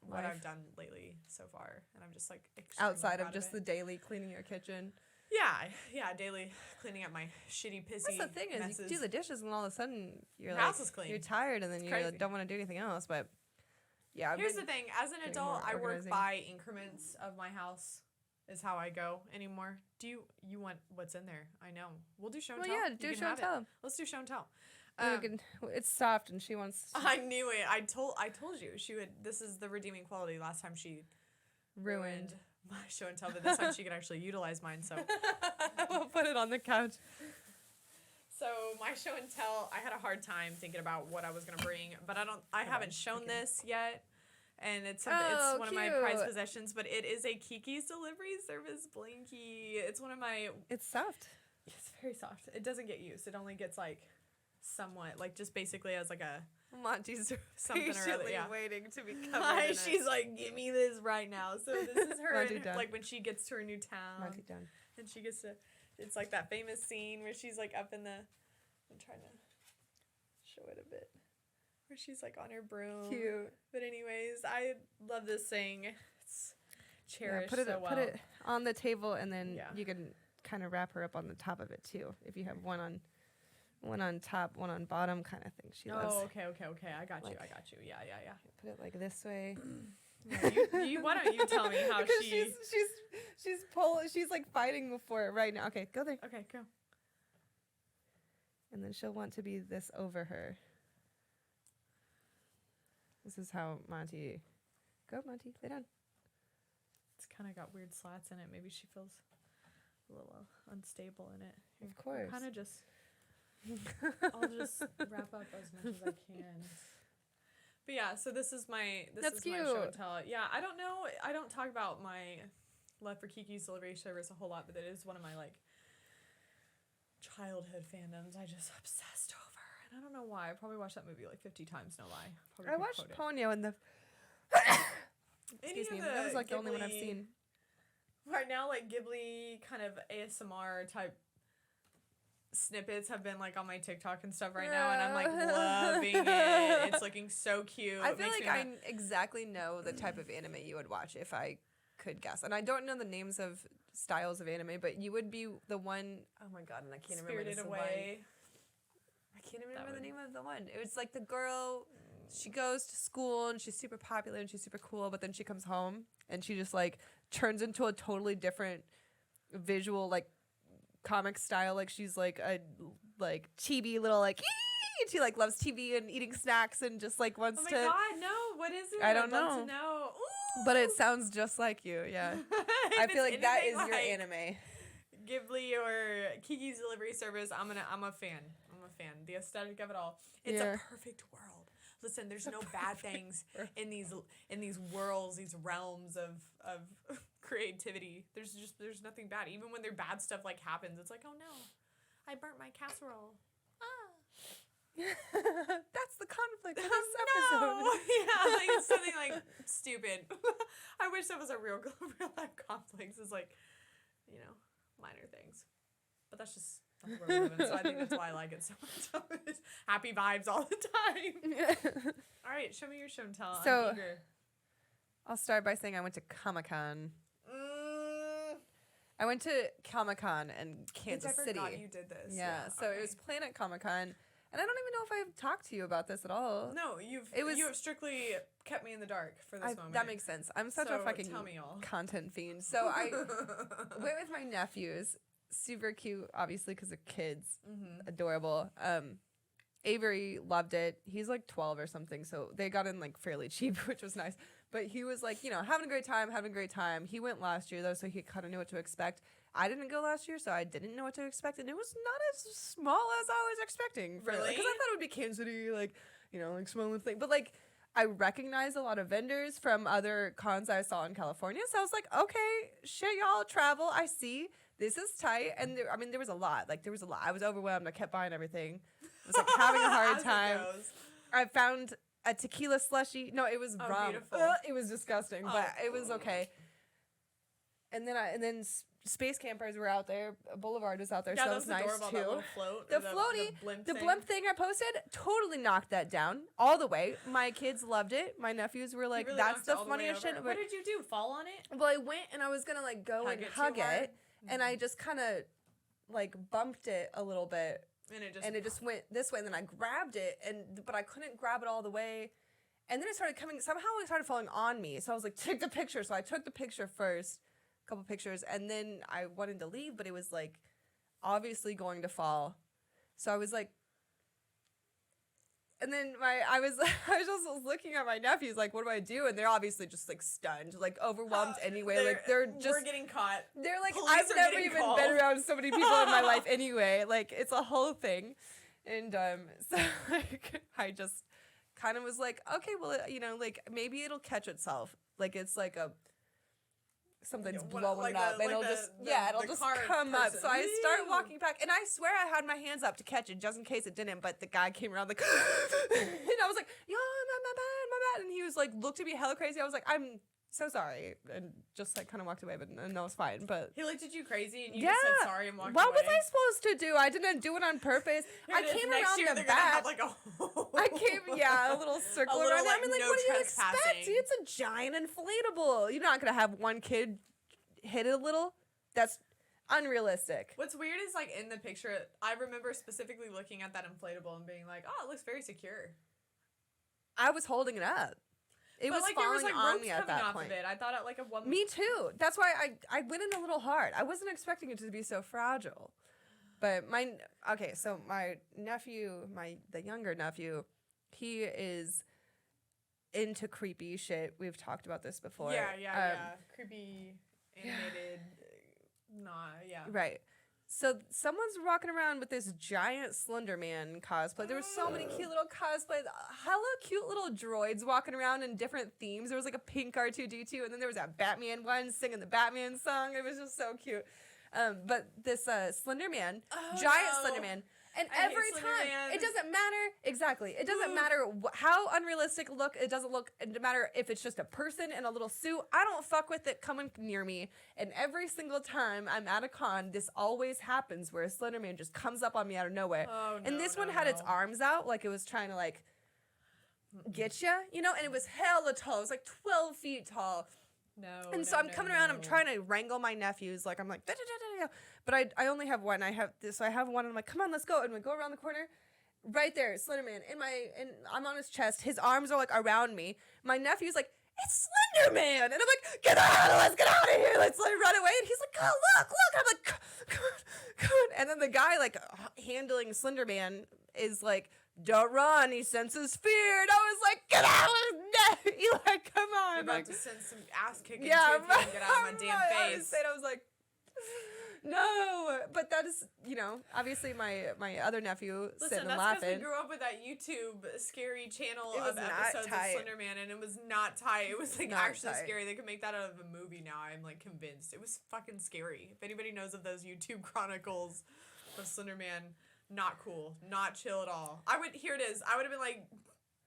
what Life. I've done lately so far, and I'm just like extremely Outside proud of just it. the daily cleaning your kitchen. Yeah, daily cleaning up my shitty pissy. That's the thing is messes. you do the dishes and all of a sudden you're Your like house is clean. you're tired and then you crazy. don't want to do anything else. But yeah, Here's the thing: as an getting adult, more I work organizing. by increments of my house. Is how I go anymore. Do you want what's in there? I know. We'll do show and well, tell. yeah, You do can show and have it. tell. Let's do show and tell. It's soft and she wants. I knew it. I told you she would. This is the redeeming quality. Last time she ruined my show and tell, but this time she could actually utilize mine. So we'll put it on the couch. So my show and tell, I had a hard time thinking about what I was gonna bring, but I haven't shown this yet, and it's Oh, one of my prized cute. possessions. But it is a Kiki's delivery service blankie. It's one of my. It's soft. It's very soft. It doesn't get used. It only gets like somewhat like just basically as like a Monty's something or other. patiently Yeah. waiting to be covered in it. She's like, give me this right now. So this is her, Monty and, done. like when she gets to her new town. Monty done. And she gets to, it's like that famous scene where she's like up in the, I'm trying to show it a bit, where she's like on her broom. Cute. But anyways, I love this thing. It's cherished put it so well. put it on the table and then Yeah. you can kind of wrap her up on the top of it too. If you have one on top, one on bottom kind of thing. She loves. Oh, okay. I got you. Yeah. Put it like this way. Yeah, you why don't you tell me how Because she? she's like fighting before it right now. Okay, go there. Okay, go. And then she'll want to be this over her. This is how Monty. Go, Monty. Lay down. It's kind of got weird slats in it. Maybe she feels a little unstable in it. Of course. Kind of just. I'll just wrap up as much as I can. But yeah, so this is my That's my show and cute. tell. Yeah, I don't know. I don't talk about my love for Kiki's delivery service a whole lot, but it is one of my like childhood fandoms. I just obsessed over, and I don't know why. I probably watched that movie like 50 times. No lie. Probably I could watched quote it. Ponyo and the. Any Excuse of me. the That was like the only one I've Ghibli- seen. Right now, like Ghibli kind of ASMR type snippets have been like on my TikTok and stuff right now, and I'm like loving it. It's looking so cute. I feel like I exactly know the type of anime you would watch if I could guess. And I don't know the names of styles of anime, but you would be the one, oh my god, and I can't remember Spirited this Away. I can't remember the name of the one. It was like the girl, she goes to school and she's super popular and she's super cool, but then she comes home and she just like turns into a totally different visual like comic style. Like she's like a like chibi little like and she like loves TV and eating snacks and just like wants to. Oh my god, no! What is it? I don't I'd love know. to know. Ooh. But it sounds just like you, yeah. I feel like that is your anime. Ghibli or Kiki's Delivery Service. I'm a fan. I'm a fan. The aesthetic of it all. It's a perfect world. Listen, there's no bad things in these worlds, these realms of creativity. There's nothing bad. Even when their bad stuff like happens, it's like, oh no, I burnt my casserole. That's the conflict of this No. episode. Yeah, like it's something like stupid. I wish that was a real life conflict. It's like, minor things. But that's just where we live in, so I think that's why I like it so much. Happy vibes all the time. All right, show me your show and tell. So, I'm eager. I'll start by saying I went to Comicon. I went to Comicon in Kansas City. I forgot you did this. Yeah, so it was Planet Comicon. And I don't even know if I've talked to you about this at all. No, you have strictly kept me in the dark for this moment. That makes sense. I'm such a fucking content fiend. So I went with my nephews. Super cute, obviously, because they're kids. Mm-hmm. Adorable. Avery loved it. He's like 12 or something, so they got in like fairly cheap, which was nice. But he was like, having a great time. He went last year, though, so he kind of knew what to expect. I didn't go last year, so I didn't know what to expect, and it was not as small as I was expecting. Really? Because I thought it would be Kansas City, like small thing. But like, I recognized a lot of vendors from other cons I saw in California, so I was like, okay, shit, y'all travel. I see. This is tight, and there was a lot. Like, there was a lot. I was overwhelmed. I kept buying everything. I was like having a hard time. I found a tequila slushie. No, it was rum. It was disgusting, but it was okay. And then Space Campers were out there. Boulevard was out there, so that was nice too. That little float, the blimp thing I posted totally knocked that down all the way. My kids loved it. My nephews were like, really "That's the funniest shit." What did you do? Fall on it? Well, I went and I was gonna like go and hug it, and I just kind of like bumped it a little bit, and it just went this way. And then I grabbed it, but I couldn't grab it all the way. And then it started coming. Somehow it started falling on me. So I was like, "Take the picture." So I took the picture first. Couple pictures, and then I wanted to leave, but it was like obviously going to fall, so I was like, and then I was just looking at my nephews like, what do I do? And they're obviously just like stunned, like overwhelmed anyway. We're getting caught. They're like, Police I've never even been around so many people in my life anyway. Like, it's a whole thing. And so like, I just kind of was like, okay, well, like maybe it'll catch itself. Like, it's like something's blowing up, and it'll just come up. So I start walking back, and I swear I had my hands up to catch it just in case it didn't. But the guy came around like, and I was like, "Yo, my bad," and he was like, looked at me hella crazy. I was like, "I'm so sorry," and just like kind of walked away, but that was fine. But he looked at you crazy, and you just said sorry and walked away. What was I supposed to do? I didn't do it on purpose. I came around the back. I came, a little circle around. Like, I mean, like, what do you expect? It's a giant inflatable. You're not gonna have one kid hit it a little. That's unrealistic. What's weird is like in the picture, I remember specifically looking at that inflatable and being like, "Oh, it looks very secure." I was holding it up. It was falling on me at that point. I thought it like a one. Me too. That's why I went in a little hard. I wasn't expecting it to be so fragile. But so my nephew, the younger nephew, he is into creepy shit. We've talked about this before. Yeah. Creepy, animated, Right. So someone's walking around with this giant Slender Man cosplay. There were so many cute little cosplays. Hella cute little droids walking around in different themes. There was like a pink R2-D2, and then there was that Batman one singing the Batman song. It was just so cute. But this Slender Man, Slender Man, And I hate every Slender time, Man. it doesn't matter. Exactly. It doesn't matter how unrealistic it doesn't look. It doesn't matter if it's just a person in a little suit. I don't fuck with it coming near me. And every single time I'm at a con, this always happens where a Slender Man just comes up on me out of nowhere. Oh, And this one had its arms out like it was trying to like get you, you know? And it was hella tall. It was like 12 feet tall. No. And so I'm coming around, I'm trying to wrangle my nephews, like I'm like, but I only have one. I have this, so I have one, and I'm like, come on, let's go. And we go around the corner, right there, Slender Man, and I'm on his chest. His arms are like around me. My nephew's like, it's Slender Man, and I'm like, let's get out of here, let's like run away. And he's like, oh look, I'm like, come on. And then the guy like handling Slender Man is like, don't run, he senses fear. And I was like, get out of there. Eli, come on. You're about like, to send some ass kicking yeah, too if you don't get out of my damn face. I was like, no. But that is, you know, obviously my other nephew sitting and that's laughing. because we grew up with that YouTube scary channel It was of not episodes tight. of Slender Man, and it was not tight. It was like Not actually tight. scary. They could make that out of a movie now. I'm like convinced. It was fucking scary. If anybody knows of those YouTube chronicles of Slender Man, not cool, not chill at all. Here it is. I would have been like,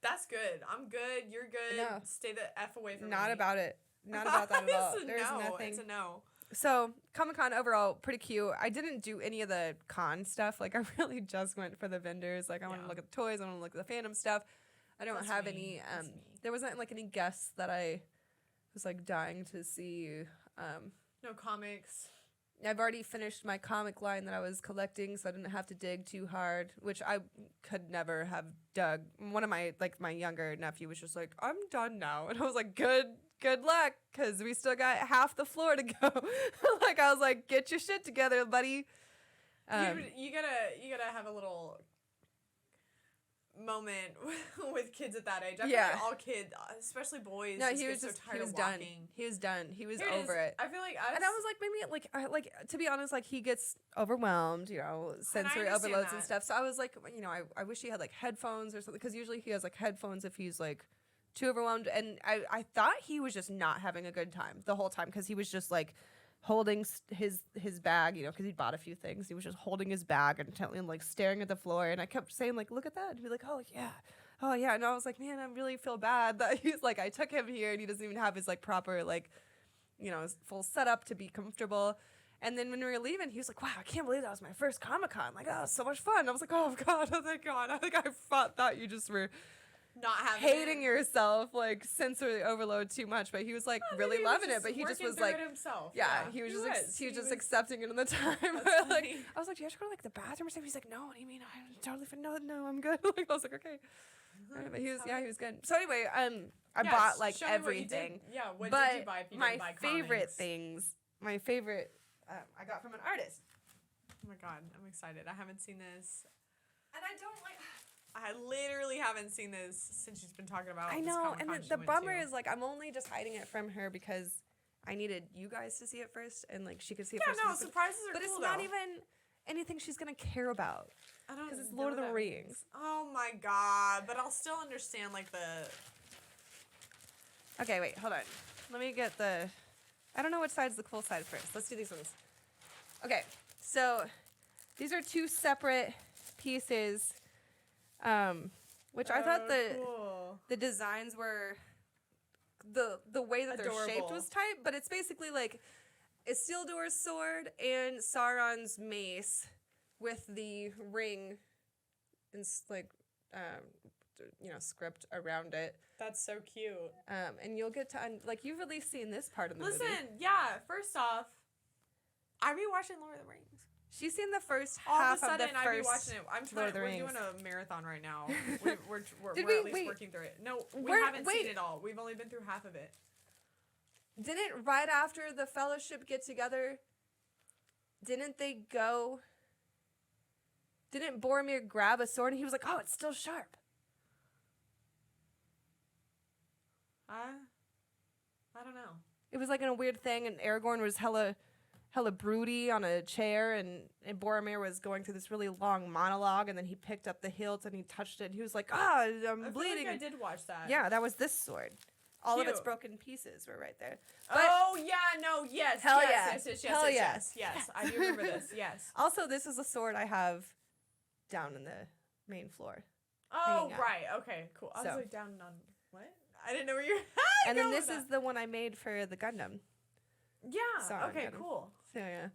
that's good. I'm good. You're good. No. Stay the F away from me. Not about it. Not about that at all. It's a There's no. nothing. It's a no. So Comicon overall pretty cute. I didn't do any of the con stuff. Like I really just went for the vendors. Like I want to look at the toys. I want to look at the fandom stuff. I don't have any. That's me. There wasn't like any guests that I was like dying to see. No comics. I've already finished my comic line that I was collecting, so I didn't have to dig too hard, which I could never have dug. One of my younger nephew was just like, I'm done now. And I was like, good luck, because we still got half the floor to go. Like, I was like, get your shit together, buddy. You gotta have a little moment with kids at that age. I feel like all kids, especially boys, No, just he get was so just tired he was of done. walking. He was done. He was Here over it. I feel like And I was like, maybe like to be honest, like he gets overwhelmed, you know, sensory understand overloads that. and stuff. So I was like, you know, I wish he had like headphones or something, because usually he has like headphones if he's like too overwhelmed. And I thought he was just not having a good time the whole time, because he was just like holding his bag, you know, because he bought a few things. He was just holding his bag intently and like staring at the floor. And I kept saying like, look at that. And he'd be like, oh yeah. And I was like, man, I really feel bad that he's like, I took him here and he doesn't even have his like proper like, you know, his full setup to be comfortable. And then when we were leaving, he was like, wow, I can't believe that was my first Comic-Con. Like, oh, so much fun. I was like, oh God, thank God. I think I thought you just were not having hating yourself, like sensory overload too much. But he was like really loving it. But he just was like, himself. yeah, he was just accepting it in the time. Like, I was like, do you have to go to like the bathroom or something? He's like, no, what do you mean? I'm totally fine. No, I'm good. Like, I was like, okay. But he was good. So anyway, I bought like everything. What but did you buy if you my didn't buy favorite comics? my favorite I got from an artist. Oh my God, I'm excited. I haven't seen this. And I don't like. I literally haven't seen this since she's been talking about. I this know, Comic-Con and she the went bummer to. is like I'm only just hiding it from her because I needed you guys to see it first, and like she could see it first. Yeah, no, surprises are but cool, it's not though. even anything she's gonna care about. I don't Because it's know Lord of the that Rings. means. Oh my God, but I'll still understand like the. Okay, wait, hold on. Let me get the. I don't know which side's the cool side first. Let's do these ones. Okay, so these are two separate pieces, which I thought the designs were the way that they're shaped Adorable. was tight, but it's basically like Isildur's sword and Sauron's mace with the ring and like script around it. That's so cute. And you'll get to like you've at least seen this part of the movie. Listen, yeah. First off, I be watching Lord of the Rings. She's seen the first All half of a sudden, of the I be first watching it. I'm Lord trying. of the We're Rings. doing a marathon right now. We're Did at we- least wait. working through it. No, we Where- haven't wait. seen it all. We've only been through half of it. Didn't right after the Fellowship get together? Didn't they go? Didn't Boromir grab a sword and he was like, "Oh, it's still sharp." I don't know. It was like in a weird thing, and Aragorn was hella broody on a chair, and Boromir was going through this really long monologue, and then he picked up the hilt and he touched it, and he was like, "Ah, I'm I bleeding." feel like I did watch that. Yeah, that was this sword. All of its Cute. broken pieces were right there. But Oh yeah, no, yes, Hell yes, yeah. yes, yes, Hell yes, yeah. yes, yes. I do remember this. Yes. also, this is a sword I have down in the main floor. Oh, hanging out. right. Okay, cool. I was So. like down on what? I didn't know where you were And then going this with is the one I made for the Gundam. that. Yeah. Sorry, Okay, Gundam. cool. So yeah.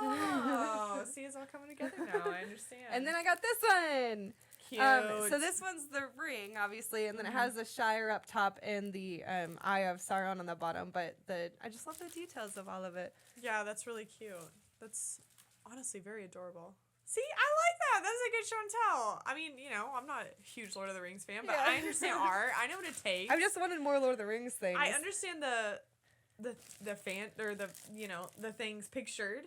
Oh, see, it's all coming together now. I understand. And then I got this one. Cute. So this one's the ring, obviously, and then it Mm-hmm. has the Shire up top and the Eye of Sauron on the bottom. But I just love the details of all of it. Yeah, that's really cute. That's honestly very adorable. See, I like that. That's a good show and tell. I mean, I'm not a huge Lord of the Rings fan, but Yeah. I understand art. I know what it takes. I just wanted more Lord of the Rings things. I understand the fan or the things pictured.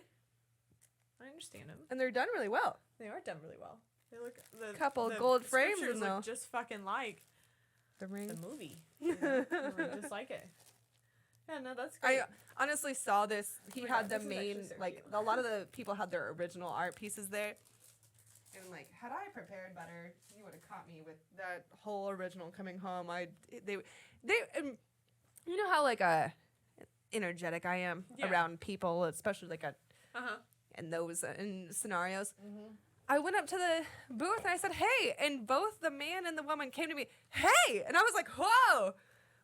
I understand them. And they're done really well. They are done really well. They look Couple gold frames scriptures in though. look just fucking like The ring. the movie. Just like it. Yeah, no, that's great. I honestly saw this. He Oh my had God, the this is main, actually so like, cute. a lot of the people had their original art pieces there. And, like, had I prepared better, you would have caught me with that whole original coming home. They, you know how, like, energetic I am Yeah. around people, especially, like, Uh-huh. in those scenarios. Mm-hmm. I went up to the booth and I said, hey, and both the man and the woman came to me, hey, and I was like, whoa,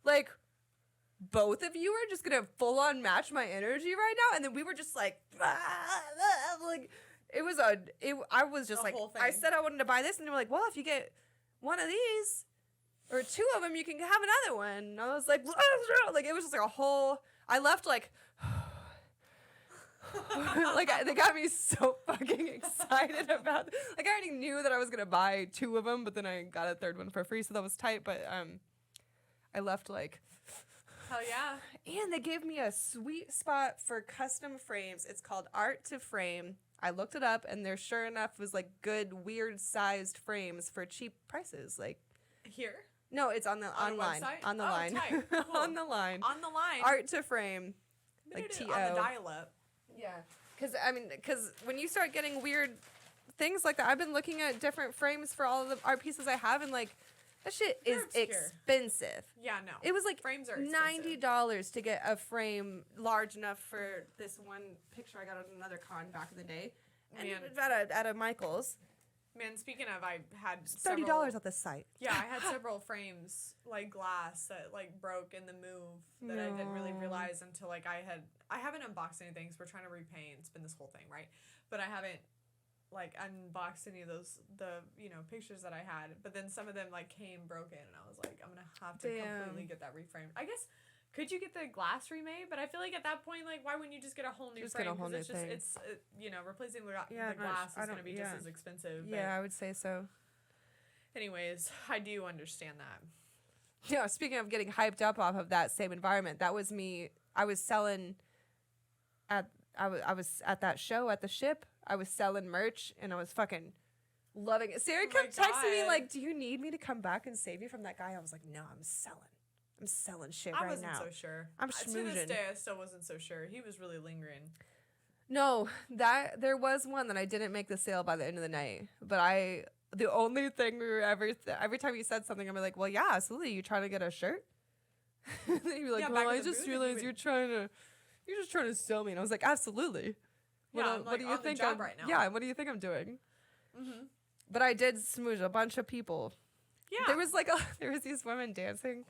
like, both of you are just gonna full on match my energy right now, and then we were just like, like, I was just The like, whole I thing. said I wanted to buy this, and they were like, well, if you get one of these or two of them, you can have another one. And I was like, like, it was just like a whole. I left like. Like they got me so fucking excited about. Like I already knew that I was gonna buy two of them, but then I got a third one for free, so that was tight. But I left like. Hell yeah. And they gave me a sweet spot for custom frames. It's called Art to Frame. I looked it up, and there sure enough was like good weird sized frames for cheap prices. Like Here? no, it's on the On a online. website? On the Oh, line. tight. Cool. On the line. On the line. Art to Frame. Like On the TO. dial-up. Yeah, because when you start getting weird things like that, I've been looking at different frames for all of the art pieces I have, and like that shit They're is obscure. expensive. Yeah, no. It was like Frames are expensive. $90 to get a frame large enough for this one picture I got at another con back in the day, and Man. it was at a Michael's. Man, speaking of, I had $30 several, at the site. Yeah, I had several frames, like glass, that like broke in the move that I didn't really No. realize until like I haven't unboxed anything because we're trying to repaint. It's been this whole thing, right? But I haven't like unboxed any of those pictures that I had. But then some of them like came broken, and I was like, I'm gonna have to completely get that reframed. I guess. Could you get the glass remade? But I feel like at that point, like, why wouldn't you just get a whole new Just frame? get a whole new it's just, thing. it's replacing the Yeah, the glass I is going to don't- be yeah. just as expensive. Yeah, I would say so. But anyways, I do understand that. Yeah, speaking of getting hyped up off of that same environment, that was me. I was selling I was at that show at the ship. I was selling merch, and I was fucking loving it. Sarah Oh my kept texting me God. like, "Do you need me to come back and save you from that guy?" I was like, "No, I'm selling shit I right wasn't now." so sure. I'm To this schmoozing. day, I still wasn't so sure. He was really lingering. No, that there was one that I didn't make the sale by the end of the night, but the only thing we were every time you said something, I'm like, "Well, yeah, absolutely. You trying to get a shirt?" And then you're like, Yeah, "Well, back I at the just booth, and realized you you're just trying to sell me." And I was like, "Absolutely." Yeah, I'm, what like, do you on the think job I'm right now. Yeah, what do you think I'm doing? Mm-hmm. But I did smooze a bunch of people. Yeah. There was there was these women dancing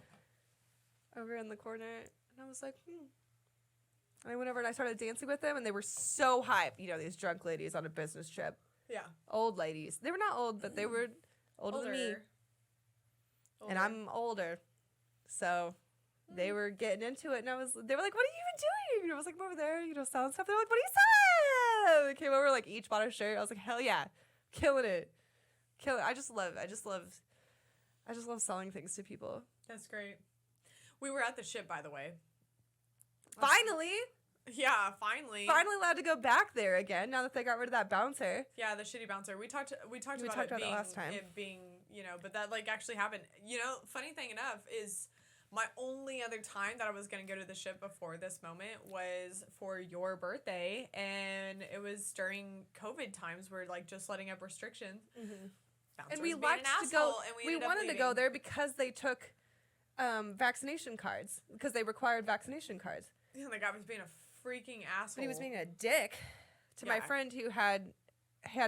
over in the corner, and I was like, And I went over and I started dancing with them, and they were so hyped. You know, these drunk ladies on a business trip. Yeah. Old ladies. They were not old, but they were older than me. And I'm older. So they were getting into it, and they were like, "What are you even doing?" And I was like, "I'm over there, selling stuff." They're like, "What are you selling?" They came over, like, each bought a shirt. I was like, "Hell yeah. Killing it. I just love selling things to people. That's great. We were at the ship, by the way. Finally Yeah, finally. allowed to go back there again now that they got rid of that bouncer. Yeah, the shitty bouncer. We talked about talked it about being, it last time. but that like actually happened. Funny thing enough is my only other time that I was going to go to the ship before this moment was for your birthday, and it was during COVID times where like just letting up restrictions. Mm-hmm. Bouncer And we was being an liked to go. asshole, and we ended up wanted to go leaving. there because they took vaccination cards, because they required vaccination cards. And the guy was being a freaking asshole. But he was being a dick to my Yeah. friend who had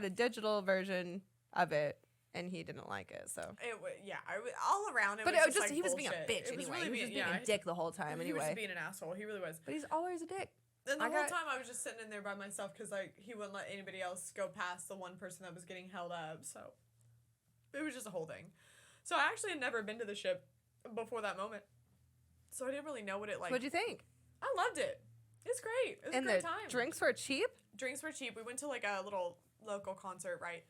a digital version of it, and he didn't like it. So all around it. But was it was just like he was being a bullshit. bitch It was anyway. really He was just being- being a dick the whole time He was anyway. just being an asshole. He really was. But he's always a dick. And the whole time I was just sitting in there by myself because like he wouldn't let anybody else go past the one person that was getting held up. So it was just a whole thing. So I actually had never been to the ship before that moment. So I didn't really know what it like. What'd you think? I loved it. It's great. It was And a great the time. drinks were cheap? Drinks were cheap. We went to like a little local concert, right?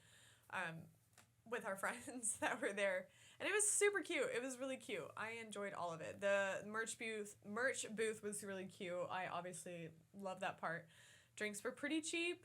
With our friends that were there. And it was super cute. It was really cute. I enjoyed all of it. The merch booth was really cute. I obviously love that part. Drinks were pretty cheap.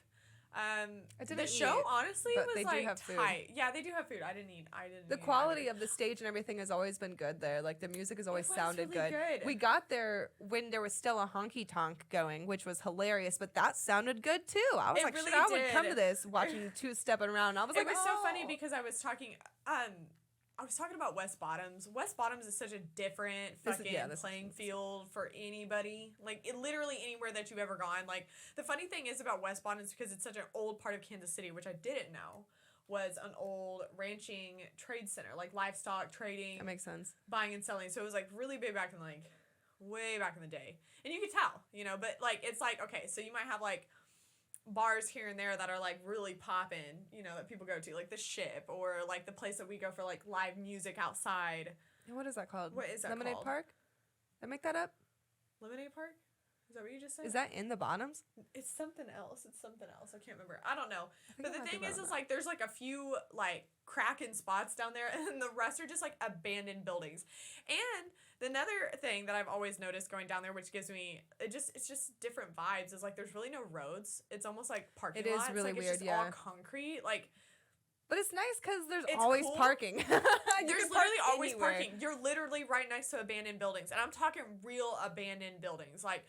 The show eat, honestly but was they do like have food. tight. Yeah, they do have food. I didn't eat. The quality of the stage and everything has always been good there. Like the music has always was sounded really good. We got there when there was still a honky tonk going, which was hilarious, but that sounded good too. I was It like, really shit, I would come did. to this watching two stepping around. I was like, It was so funny "Oh." because I was talking about West Bottoms. West Bottoms is such a different fucking playing field for anybody. Like, literally anywhere that you've ever gone. Like, the funny thing is about West Bottoms, because it's such an old part of Kansas City, which I didn't know, was an old ranching trade center. Like, livestock trading. That makes sense. Buying and selling. So it was, like, really big back in, like, way back in the day. And you could tell, you know, but, like, it's like, okay, so you might have, like, bars here and there that are like really poppin', you know, that people go to, like the Ship, or like the place that we go for like live music outside. And what is that called? What is that Lemonade called? Park? Did I make that up? Lemonade Park? Is that what you just said? Is that in the Bottoms? It's something else. I can't remember. I don't know. I But think the I might be thing is wrong on like there's like a few like cracking spots down there, and the rest are just like abandoned buildings. And another thing that I've always noticed going down there, which gives me it's just different vibes, is like there's really no roads. It's almost like parking It is lots. really like, weird, it's just all concrete. Like, But it's nice because there's It's always cool. parking. there's There's literally always parking. You're literally right next to abandoned buildings, and I'm talking real abandoned buildings, like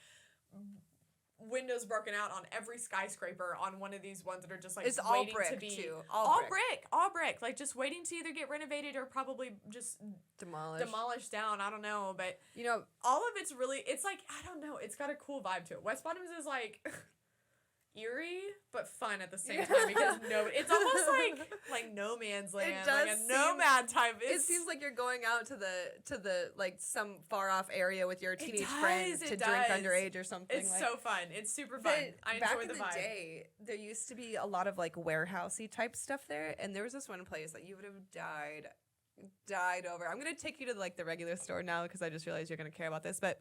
windows broken out on every skyscraper on one of these ones that are just like It's all waiting brick to be too. all brick, like just waiting to either get renovated or probably just demolished down. I don't know, but You know, all of it's really, it's like, I don't know, it's got a cool vibe to it. West Bottoms is like eerie but fun at the same time, because it's almost like no man's land, does like a nomad type. it seems like you're going out to the like some far off area with your teenage friends to drink underage or something. It's like. so fun. It's super fun. I back enjoy in the vibe. day, there used to be a lot of like warehousey type stuff there, and there was this one place that you would have died over. I'm gonna take you to like the regular store now because I just realized you're gonna care about this, but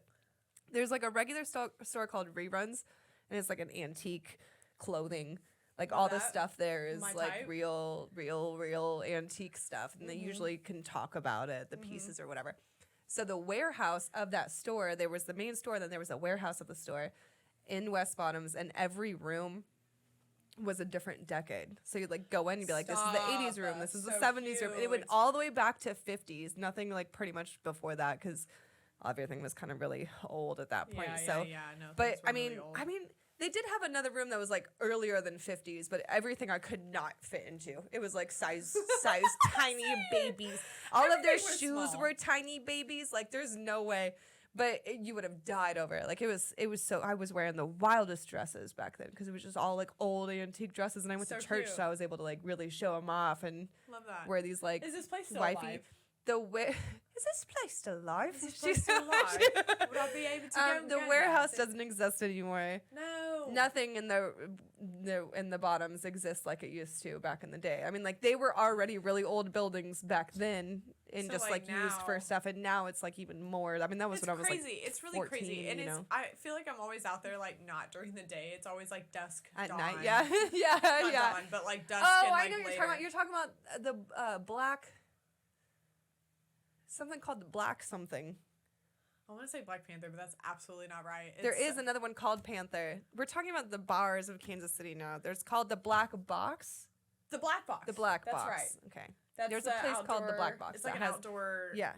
there's like a regular store called Reruns, and it's like an antique clothing. Like all the stuff there is My like type. real antique stuff, and they usually can talk about it, the pieces or whatever. So the warehouse of that store, there was the main store, then there was a warehouse of the store in West Bottoms, and every room was a different decade. So you'd like go in and be like, this is the 80s room, this is the So 70s room. And it went cute. all the way back to 50s, nothing like pretty much before that, because everything was kind of really old at that point. So, no. but things were I mean, really old. they did have another room that was like earlier than 50s, but everything I could not fit into. It was like size tiny babies. All of their Everything was shoes small. were tiny babies. Like there's no way. But you would have died over it. Like it was so. I was wearing the wildest dresses back then because it was just all like old antique dresses, and I went So to church, cute. so I was able to like really show them off and Love that. wear these like Is this place still wifey. alive? Is this place still alive? Is this place still alive? Would I be able to go? The again? warehouse doesn't exist anymore. No. Nothing in the bottoms exists like it used to back in the day. I mean, like they were already really old buildings back then, and So, just like used for now- stuff, and now it's like even more. I mean, that was It's when I was crazy. like It's really 14, crazy, and you it's. know? I feel like I'm always out there, like not during the day. It's always like dusk, At dawn. night. Yeah, yeah, Not yeah. dawn, but like dusk. Oh, and, I like, know what later. you're talking about. You're talking about the black. Something called the black something. I want to say Black Panther, but that's absolutely not right. There is another one called Panther. We're talking about the bars of Kansas City now. There's called the Black Box. the Black Box. The Black That's Box. right. Okay. That's There's a place called the Black outdoor- Box It's like that an has- outdoor. Yeah.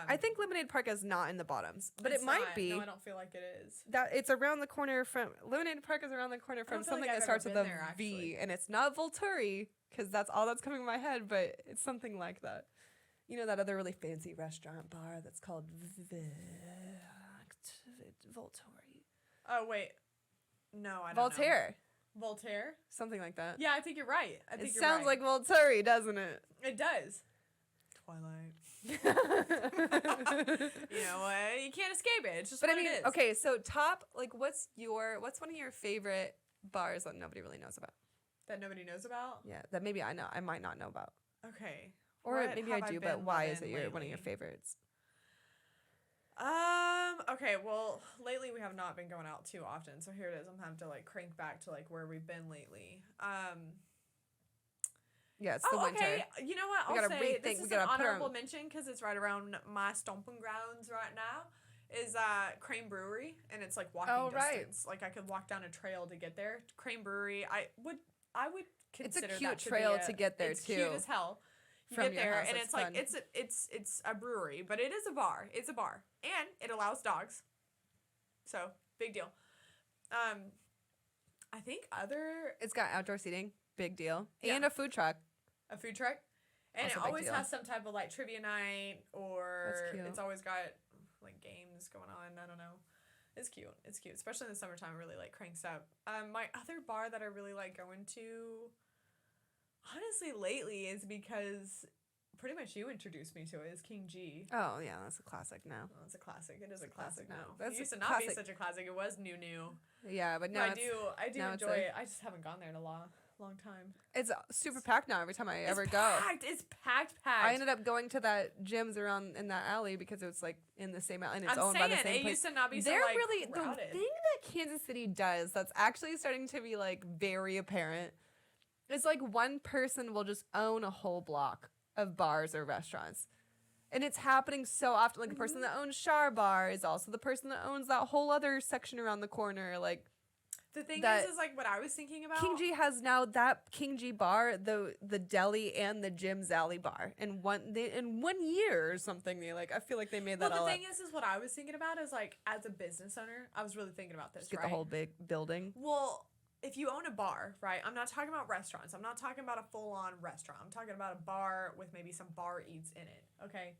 I think Lemonade Park is not in the bottoms, but it's it might not. be. No, I don't feel like it is. That it's around the corner from Lemonade Park is around the corner from don't feel something like that I've ever starts with been a there, V, actually. and it's not Volturi because that's all that's coming in my head, but it's something like that. You know that other really fancy restaurant bar that's called Volturi. Oh wait, no, I don't know. Voltaire. Voltaire. Something like that. Yeah, I think you're right. I think It you're sounds right. like Voltaire, doesn't it? It does. Twilight. You know what? You can't escape it. It's just But what I mean, it is. okay, so top, like, what's one of your favorite bars that nobody really knows about? That nobody knows about? Yeah, that maybe I know. I might not know about. Okay. Or What maybe have I do, been but why is living it one of your lately? favorites? Okay, well, lately we have not been going out too often, so here it is. I'm having to, like, crank back to, like, where we've been lately. Yeah, it's the winter. Okay. You know what? We I'll gotta say rethink- this we is gotta an put our- honorable mention because it's right around my stomping grounds right now. Is Crane Brewery, and it's like walking distance. Like I could walk down a trail to get there. Crane Brewery, I would consider cute that trail to get there, it's too. cute as hell. You From get your there, house, and that's it's like fun. it's a brewery, but it is a bar. It's a bar, and it allows dogs. So big deal. I think It's got outdoor seating, big deal, Yeah. and a food truck. a food truck, and Also it big always deal. has some type of like trivia night, or That's cute. it's always got like games going on. I don't know. It's cute. It's cute, especially in the summertime. It really like cranks up. My other bar that I really like going to, honestly, lately is because pretty much you introduced me to it. Is King G. Oh yeah, that's a classic now. Oh, it's a classic. It is a classic classic now. now. That's It a used to not be classic. such a classic. It was new. Yeah, but No, now I do now it's enjoy a- it. I just haven't gone there in a long time. it's super packed now. Every time I ever it's go, packed. It's packed. I ended up going to that gyms around in that alley because it was like in the same alley and it's I'm owned saying by the same it place. used to not be so They're like really crowded. the thing that Kansas City does that's actually starting to be like very apparent is like one person will just own a whole block of bars or restaurants. And it's happening so often. Like the person that owns Char Bar is also the person that owns that whole other section around the corner. Like The thing that is like what I was thinking about. King G has now that King G bar, the deli and the Jim's Alley bar in one year or something. I feel like they made that Well, all the up. thing is what I was thinking about is like as a business owner, I was really thinking about this. Just get right? the whole big building. Well, if you own a bar, right? I'm not talking about restaurants. I'm not talking about a full-on restaurant. I'm talking about a bar with maybe some bar eats in it. Okay.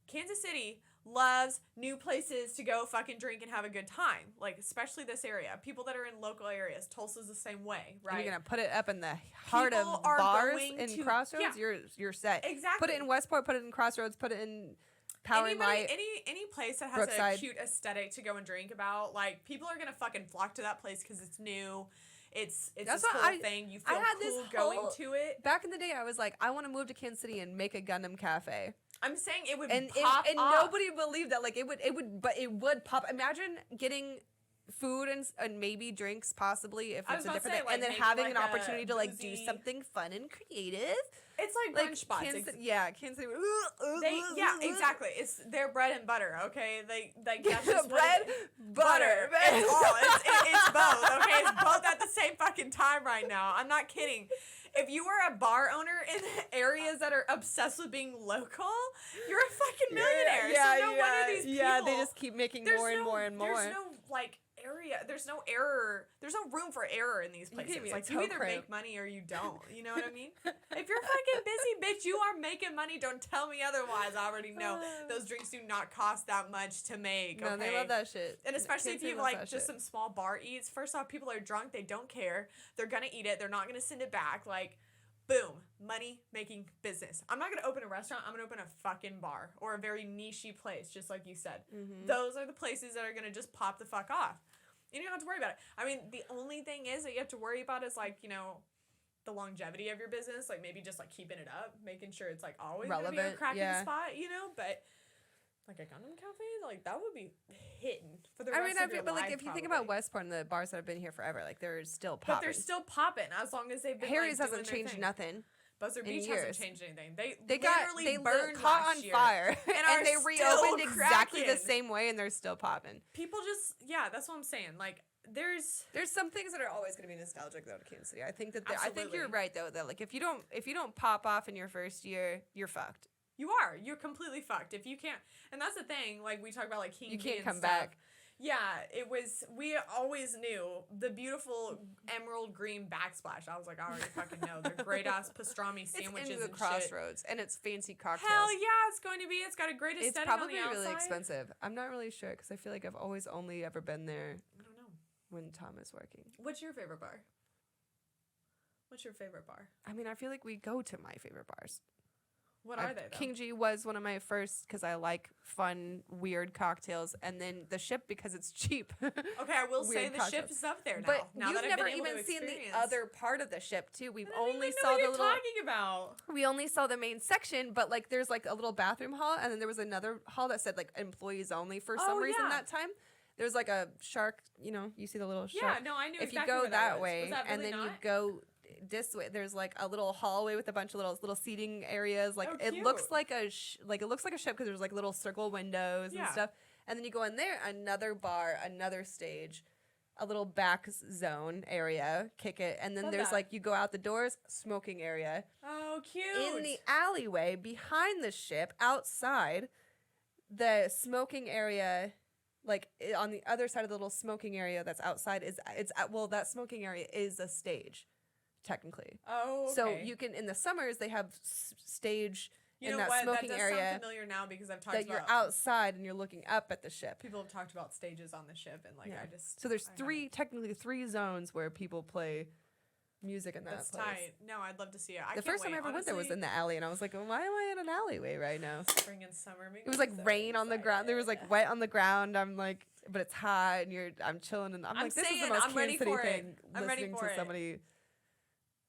Kansas City loves new places to go fucking drink and have a good time. Like, especially this area. People that are in local areas. Tulsa's the same way, right? And you're gonna put it up in the heart People of are bars going in to- Crossroads. yeah. You're set. Exactly. Put it in Westport. Put it in Crossroads. Put it in Power and Light. Any place that has Brookside. a cute aesthetic to go and drink about, like, people are gonna fucking flock to that place because it's new. It's That's this what whole thing. You feel I had this cool going whole- to it. Back in the day, I was like, I want to move to Kansas City and make a Gundam cafe. I'm saying it would And pop and off. nobody believed that. Like it would pop. Imagine getting food and maybe drinks possibly if I it's was a about to different say, thing, like, and then maybe having like an a opportunity to like do boozy- something fun and creative. It's like Like brunch spots. Kansas, yeah, Kansas City. Yeah, exactly. It's their bread and butter. Okay, that's just what Bread, it is. butter. It's all. It's both. Okay, it's both at the same fucking time right now. I'm not kidding. If you are a bar owner in areas that are obsessed with being local, you're a fucking millionaire. so no wonder these people. Yeah, they just keep making more and more and more. There's no like area. There's no error. There's no room for error in these places. give me a Like you toe either cramp. make money or you don't. You know what I mean? If you're fucking busy, bitch, you are making money. Don't tell me otherwise. I already know those drinks do not cost that much to make. No, Okay? they love that shit. And especially Kids if you love like that just shit. some small bar eats. First off, people are drunk. They don't care. They're gonna eat it. They're not gonna send it back. Like, boom, money making business. I'm not gonna open a restaurant. I'm gonna open a fucking bar or a very nichey place, just like you said. Mm-hmm. Those are the places that are gonna just pop the fuck off. You don't have to worry about it. I mean, the only thing is that you have to worry about is like, you know, the longevity of your business. Like maybe just like keeping it up, making sure it's like always gonna be a Relevant, cracking yeah. spot, you know. But like a Gundam cafe, like that would be hitting for the I rest mean, of your but like life, if you think probably. about Westport and the bars that have been here forever, like they're still But popping. they're still popping as long as they've been. Harry's like, doing hasn't their changed thing. nothing. Buzzard in Beach years. hasn't changed anything. They literally burned caught last on year. fire are and they still reopened exactly the cracking. same way and they're still popping. People just that's what I'm saying. Like there's Some things that are always going to be nostalgic though to Kansas City. I think that I think you're Absolutely. right though that like if you don't pop off in your first year, you're fucked. you're completely fucked if you can't. And that's the thing. Like we talk about like King You G can't and come stuff. back. Yeah, we always knew the beautiful emerald green backsplash. I was like, I already fucking know. They're great ass pastrami sandwiches It's in the and Crossroads and it's fancy cocktails. Hell yeah, it's going to be. It's got a great It's aesthetic probably on the outside. really expensive. I'm not really sure because I feel like I've always only ever been there I don't know. when Tom is working. What's your favorite bar? What's your favorite bar? I mean, I feel like we go to my favorite bars. What are they, though? King G was one of my first because I like fun, weird cocktails. And then the Ship because it's cheap. Okay, I will say the Ship is up there now. But now you've that never I've been able even to seen experience. the other part of the Ship, too. We've I don't only even know saw what the you're little... talking about. We only saw the main section, but, like, there's, like, a little bathroom hall. And then there was another hall that said, like, employees only for some reason that time. There's, like, a shark, you know, you see the little shark. Yeah, no, I knew if exactly you go where that was. way, Was that and really then not? you go this way, there's like a little hallway with a bunch of little seating areas. Like Oh, it cute. looks like a it looks like a ship because there's like little circle windows and Yeah. stuff. And then you go in there, another bar, another stage, a little back zone area, kick it, and then Love there's that. like you go out the doors, smoking area. Oh, cute. In the alleyway behind the ship, outside, the smoking area. Like on the other side of the little smoking area that's outside that smoking area is a stage, technically. Oh, okay. So you can in the summers they have stage you in know that what? smoking that does area sound familiar now because I've talked that about you're outside and you're looking up at the ship. people have talked about stages on the ship and like Yeah. I just So there's I technically three zones where people play music in that That's place. tight. No, I'd love to see it. The first time I ever went there was in the alley, and I was like, why am I in an alleyway right now? spring and summer. It was like rain on the ground. There was like wet on the ground. I'm like, but it's hot, and I'm chilling, and I'm like, this is saying, the most I'm ready Kansas City for it. thing. I'm ready listening for to it. somebody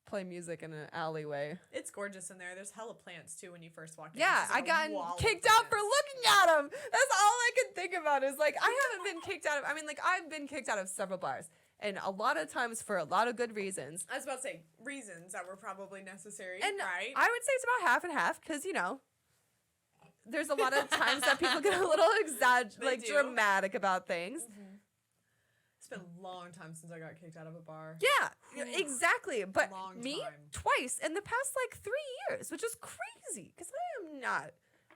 play music in an alleyway. It's gorgeous in there. There's hella plants too when you first walk in. Yeah, It's just I like a got wall of kicked out for plants. looking at them. That's all I can think about is like, I haven't been kicked out of, I mean, like, I've been kicked out of several bars. And a lot of times for a lot of good reasons. I was about to say reasons that were probably necessary, And right? I would say it's about half and half because, you know, there's a lot of times that people get a little They do. dramatic about things. It's been a long time since I got kicked out of a bar. Yeah, exactly. But Long me, time. twice in the past, like 3 years, which is crazy because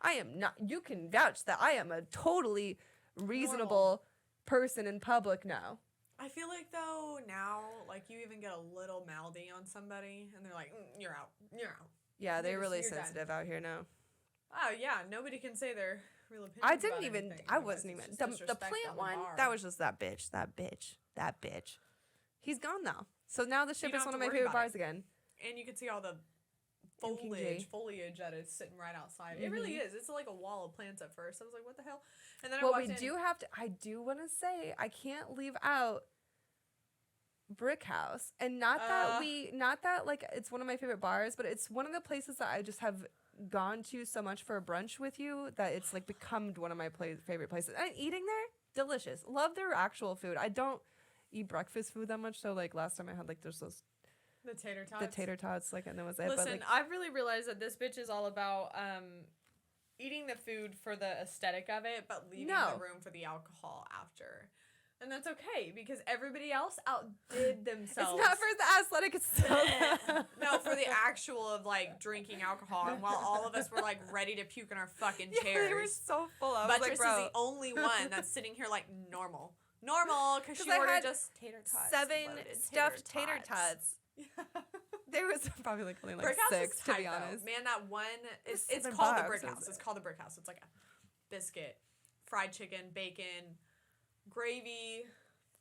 I am not, you can vouch that I am a totally reasonable person in public now. I feel like though now, like you even get a little mouthy on somebody, and they're like, "You're out, you're out." Yeah, they're You're really done. sensitive out here now. Oh yeah, nobody can say their real opinion. I didn't even, I wasn't even, the plant one, that was. was just that bitch. He's gone now. So now the ship don't is have one to of my worry favorite about bars it. again. And you can see all the In King J. foliage that is sitting right outside. It really is. It's like a wall of plants at first. I was like, what the hell? And then Well, I we walked in. do have to, I do want to say, I can't leave out Brick House. And not that like it's one of my favorite bars, but it's one of the places that I just have gone to so much for a brunch with you that it's like become one of my favorite places. And eating there, delicious. Love their actual food. I don't eat breakfast food that much, so like last time I had like there's those The tater tots. like, and that was it. Listen, but like, I've really realized that this bitch is all about eating the food for the aesthetic of it, but leaving the room for the alcohol after. And that's okay because everybody else outdid themselves. it's not for the aesthetic, it's still No, for the actual of like drinking alcohol. And while all of us were like ready to puke in our fucking chairs, they were so full. I was Buttress like, bro. is the only one that's sitting here like normal, because she I ordered had just tater tots, 7 loaded stuffed tater tots. There was probably like only like Brick House 6 is to tight, be though. honest. Man, that one it's $7 called the Brick is House. it? It's called the Brick House. It's like a biscuit, fried chicken, bacon, gravy,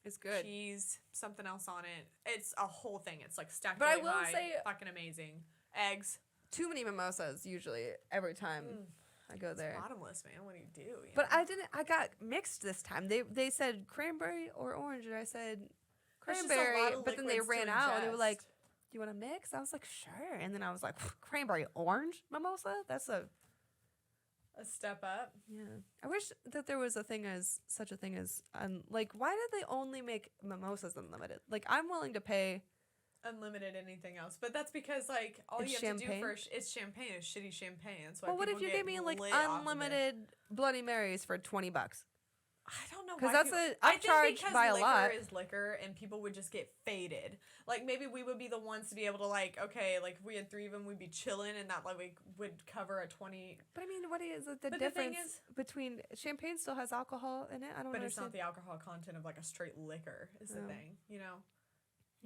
It's good. cheese, something else on it. It's a whole thing. It's like stacked But I really will high, say- fucking amazing. Eggs. Too many mimosas usually every time I go there. Bottomless, man. What do you do? You But know? I got mixed this time. They said cranberry or orange, and I said There's just a cranberry, lot of but then they liquids to ran out and they were like, ingest. "Do you want to mix?" I was like, "Sure." And then I was like, "Cranberry orange mimosa? That's a step up. yeah." I wish that there was such a thing as like, why did they only make mimosas unlimited? Like, I'm willing to pay. Unlimited anything else, but that's because like all It's you have champagne? to do it's champagne. It's shitty champagne. That's why. Well, what if people you get gave me like lit off of it. unlimited Bloody Marys for $20? I don't know 'Cause why that's people- a I think upcharge because by a liquor lot. is liquor, and people would just get faded. Like maybe we would be the ones to be able to like okay, like if we had 3 of them, we'd be chilling, and that like we would cover a 20. But I mean, what is the But the thing difference is- between champagne still has alcohol in it? I don't But it's understand. not the alcohol content of like a straight liquor is the No. thing, you know.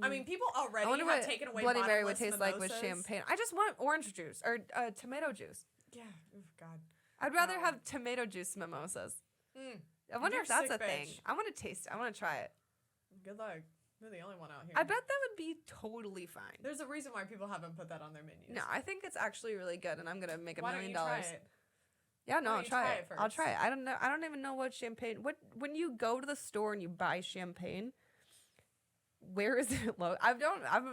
I mean, people already I wonder have what taken away Bloody Mary would bottomless taste like with mimosas. champagne. I just want orange juice or tomato juice. Yeah, oh, God. I'd rather No. have tomato juice mimosas. Mm. I wonder You're if that's sick, a thing. bitch. I want to taste it. I want to try it. Good luck. We're the only one out here. I bet that would be totally fine. There's a reason why people haven't put that on their menus. No, I think it's actually really good, and I'm gonna make $1 million. Why don't you try it? Yeah, no, Why I'll don't you try try it. it first? I'll try it. I don't know. I don't even know what champagne. What when you go to the store and you buy champagne, where is it low? I've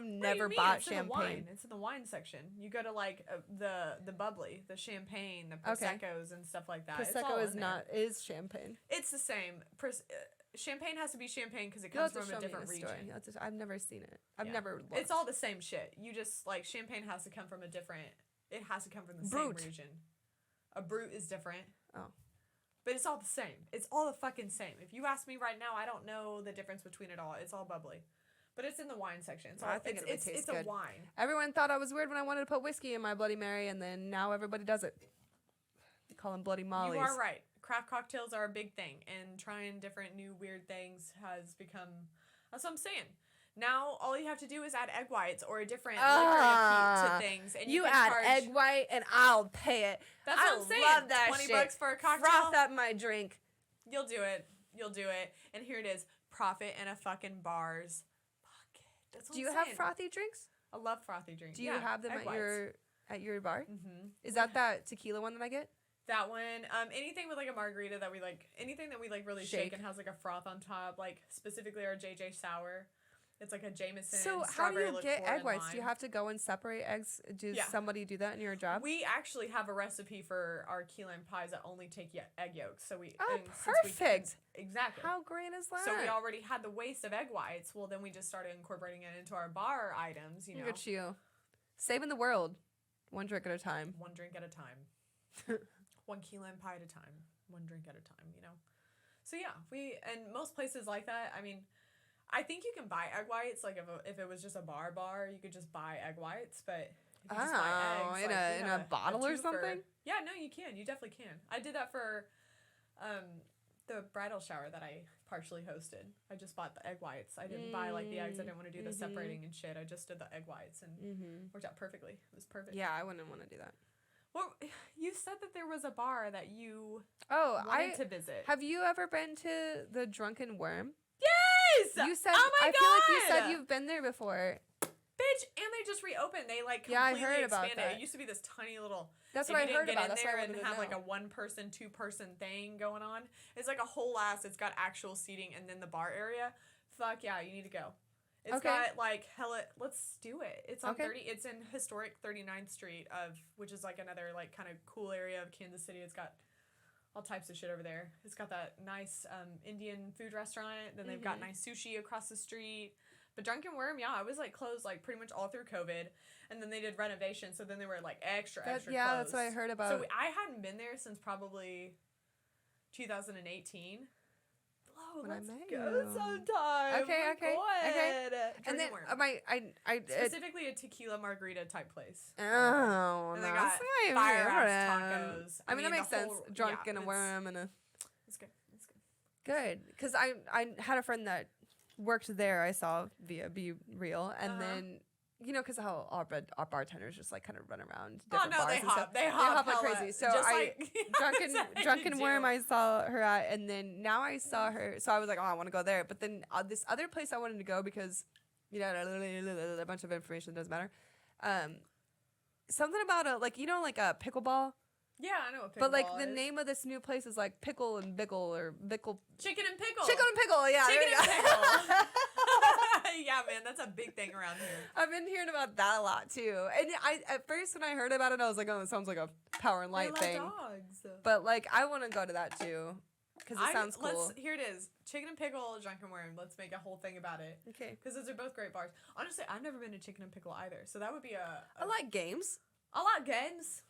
never bought it's champagne. In the wine. It's in the wine section. You go to like the bubbly, the champagne, the proseccos and stuff like that. Prosecco is champagne. It's the same. Champagne has to be champagne because it comes from a different region. I've never seen it. I've never looked. It's all the same shit. You just like champagne has to come from a different. It has to come from the same region. A brut is different. Oh. But it's all the same. It's all the fucking same. If you ask me right now, I don't know the difference between it all. It's all bubbly. But it's in the wine section. So I think it's good. A wine. Everyone thought I was weird when I wanted to put whiskey in my Bloody Mary, and then now everybody does it. They call them Bloody Mollies. You are right. Craft cocktails are a big thing, and trying different new weird things has become. That's what I'm saying. Now all you have to do is add egg whites or a different liquor to things, and you can add charge egg white, and I'll pay it. That's what I'm saying. Love that $20 for a cocktail. Froth up my drink. You'll do it. You'll do it. And here it is. Profit and a fucking bars. Fuck it. That's what Do I'm you saying. have frothy drinks? I love frothy drinks. Do you have them at your bar? Mm-hmm. Is that tequila one that I get? That one. Anything with like a margarita that we like. Anything that we like really shake and has like a froth on top. Like specifically our JJ Sour. It's like a Jameson. So how do you get egg whites? Do you have to go and separate eggs? Does somebody do that in your job? We actually have a recipe for our key lime pies that only take egg yolks. So we perfect. Exactly. How great is that? So we already had the waste of egg whites. Well, then we just started incorporating it into our bar items. You know, look at you, saving the world, one drink at a time. One drink at a time. One key lime pie at a time. One drink at a time. You know. So yeah, and most places like that. I mean. I think you can buy egg whites. Like if it was just a bar, you could just buy egg whites. But if you just buy eggs, in a bottle or something. Yeah, no, you can. You definitely can. I did that for the bridal shower that I partially hosted. I just bought the egg whites. I didn't buy like the eggs. I didn't want to do the separating and shit. I just did the egg whites and worked out perfectly. It was perfect. Yeah, I wouldn't want to do that. Well, you said that there was a bar that you wanted to visit. Have you ever been to the Drunken Worm? Yes! You said. Oh my God! I feel like you said you've been there before. Bitch, and they just reopened. They like completely I heard about expanded. that. It used to be this tiny little. That's what I heard about. That's there why I and wanted to have know. like a 1-person, 2-person thing going on. It's like a whole ass. It's got actual seating and then the bar area. Fuck yeah, you need to go. It's got like hella. Let's do it. It's on 30. It's in historic 39th Street which is like another like kind of cool area of Kansas City. It's got all types of shit over there. It's got that nice Indian food restaurant. Then they've got nice sushi across the street. But Drunken Worm, it was like closed like pretty much all through COVID. And then they did renovations, so then they were like extra closed. That's what I heard about. So I hadn't been there since probably 2018. Oh, let's go sometime. Okay. And then specifically a tequila margarita type place. Oh, and they got fire ass tacos. I mean that makes sense. Drunken Worm and It's good. It's good. Good, because I had a friend that worked there. I saw via Be Real, and then. You know, because how our bartenders just like kind of run around different bars and stuff. They hop like crazy. So Drunken Worm, I saw her at, and then now I saw her. So I was like, oh, I want to go there. But then this other place I wanted to go because, a bunch of information doesn't matter. Something about like a pickleball. Yeah, I know what pickleball But like the name of this new place is like Pickle and Bickle or Bickle. Chicken and Pickle. Chicken and Pickle. Yeah. Chicken and Pickle. Yeah, man, that's a big thing around here. I've been hearing about that a lot too. And at first when I heard about it, I was like, oh, it sounds like a Power and Light thing. Dogs. But like, I want to go to that too because it sounds cool. Here it is: Chicken and Pickle, Drunken Worm. Let's make a whole thing about it. Okay. Because those are both great bars. Honestly, I've never been to Chicken and Pickle either, so that would be I like games. I like games.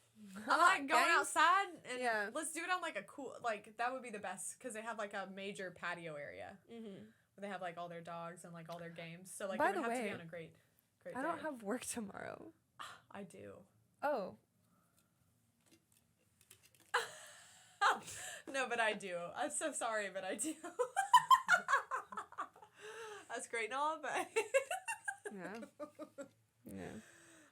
I like going outside and let's do it on like a cool that would be the best because they have like a major patio area. Where they have like all their dogs and like all their games. So like it would have to be on a great day. I don't have work tomorrow. I do. Oh. No, but I do. I'm so sorry, but I do. That's great and all, but yeah.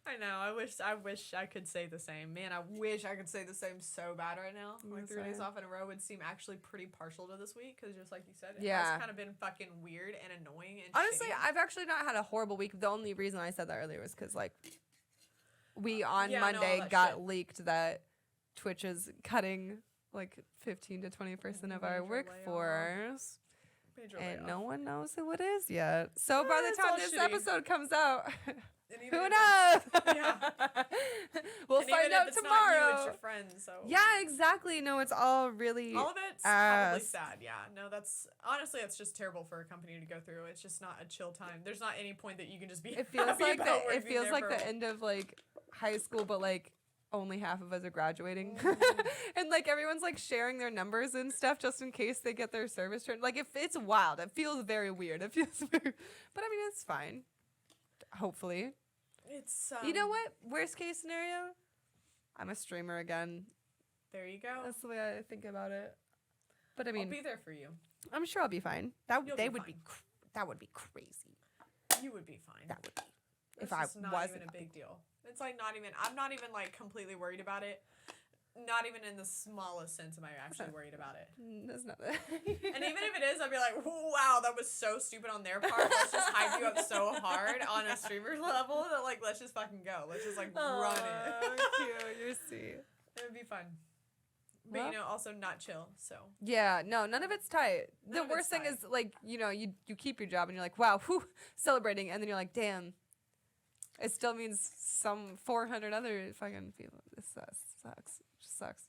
I know. I wish I could say the same. Man, I wish I could say the same so bad right now. Like 3 days off in a row would seem actually pretty partial to this week because just like you said, it has kind of been fucking weird and annoying and honestly, shitty. I've actually not had a horrible week. The only reason I said that earlier was because like we on Monday got leaked that Twitch is cutting like 15 to 20% of our workforce. And no one knows who it is yet. So by the time this episode comes out, who knows? Yeah. We'll find out tomorrow. Not you, it's your friends, so. Yeah, exactly. No, it's all really all of it's probably sad. Yeah. No, that's honestly that's just terrible for a company to go through. It's just not a chill time. There's not any point that you can just be. It feels like the end of like high school, but like only half of us are graduating. And like everyone's like sharing their numbers and stuff just in case they get their service turned. Like if it's wild, it feels very weird. It feels weird. But I mean it's fine. Hopefully. It's you know what? Worst case scenario, I'm a streamer again. There you go. That's the way I think about it. But I mean, I'll be there for you. I'm sure I'll be fine. That would be crazy. You would be fine. That would be. If I wasn't. Not even a big deal. It's like not even. I'm not even like completely worried about it. Not even in the smallest sense am I actually worried about it. That's not that. And even if it is, I'd be like, wow, that was so stupid on their part. Let's just hype you up so hard on a streamer level that like let's just fucking go. Let's just like run it. Cute, you're sweet. It would be fun. But you know, also not chill. So yeah, no, none of it's tight. The worst thing is like you keep your job and you're like, wow, whew, celebrating, and then you're like, damn. It still means some 400 other fucking people. This sucks. Just sucks.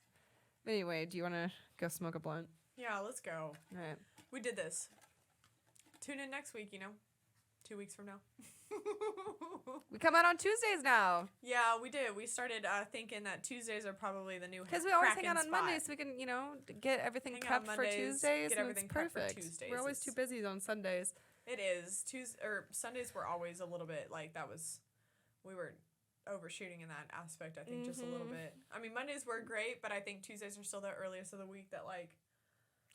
But anyway, do you want to go smoke a blunt? Yeah, let's go. All right. We did this. Tune in next week, 2 weeks from now. We come out on Tuesdays now. Yeah, we did. We started thinking that Tuesdays are probably the new because we always hang out on Mondays, so we can, get everything prepped for Tuesdays. Get everything prepped for Tuesdays. We're always too busy on Sundays. It is. Sundays were always a little bit like that was... We were overshooting in that aspect, I think, just a little bit. I mean, Mondays were great, but I think Tuesdays are still the earliest of the week that, like...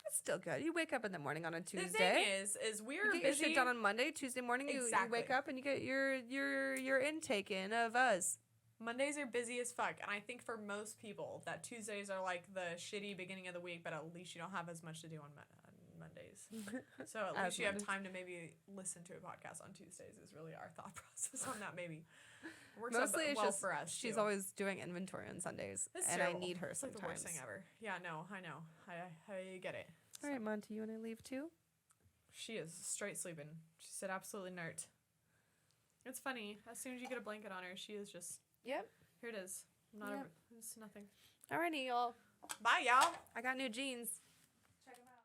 It's still good. You wake up in the morning on a Tuesday. The thing is we're busy. You get your shit done on Monday. Tuesday morning, you wake up and you get your intake in of us. Mondays are busy as fuck, and I think for most people that Tuesdays are, like, the shitty beginning of the week, but at least you don't have as much to do on Mondays. So at least you have time to maybe listen to a podcast on Tuesdays is really our thought process on that, maybe. Works mostly it's well just for us. She's always doing inventory on Sundays, and terrible. I need her it's sometimes. Like the worst thing ever. Yeah, no, I know. I get it. All right, Monty, you want to leave too? She is straight sleeping. She said absolutely nerd. It's funny. As soon as you get a blanket on her, she is just. Yep. Here it is. It's nothing. Alrighty, y'all. Bye, y'all. I got new jeans.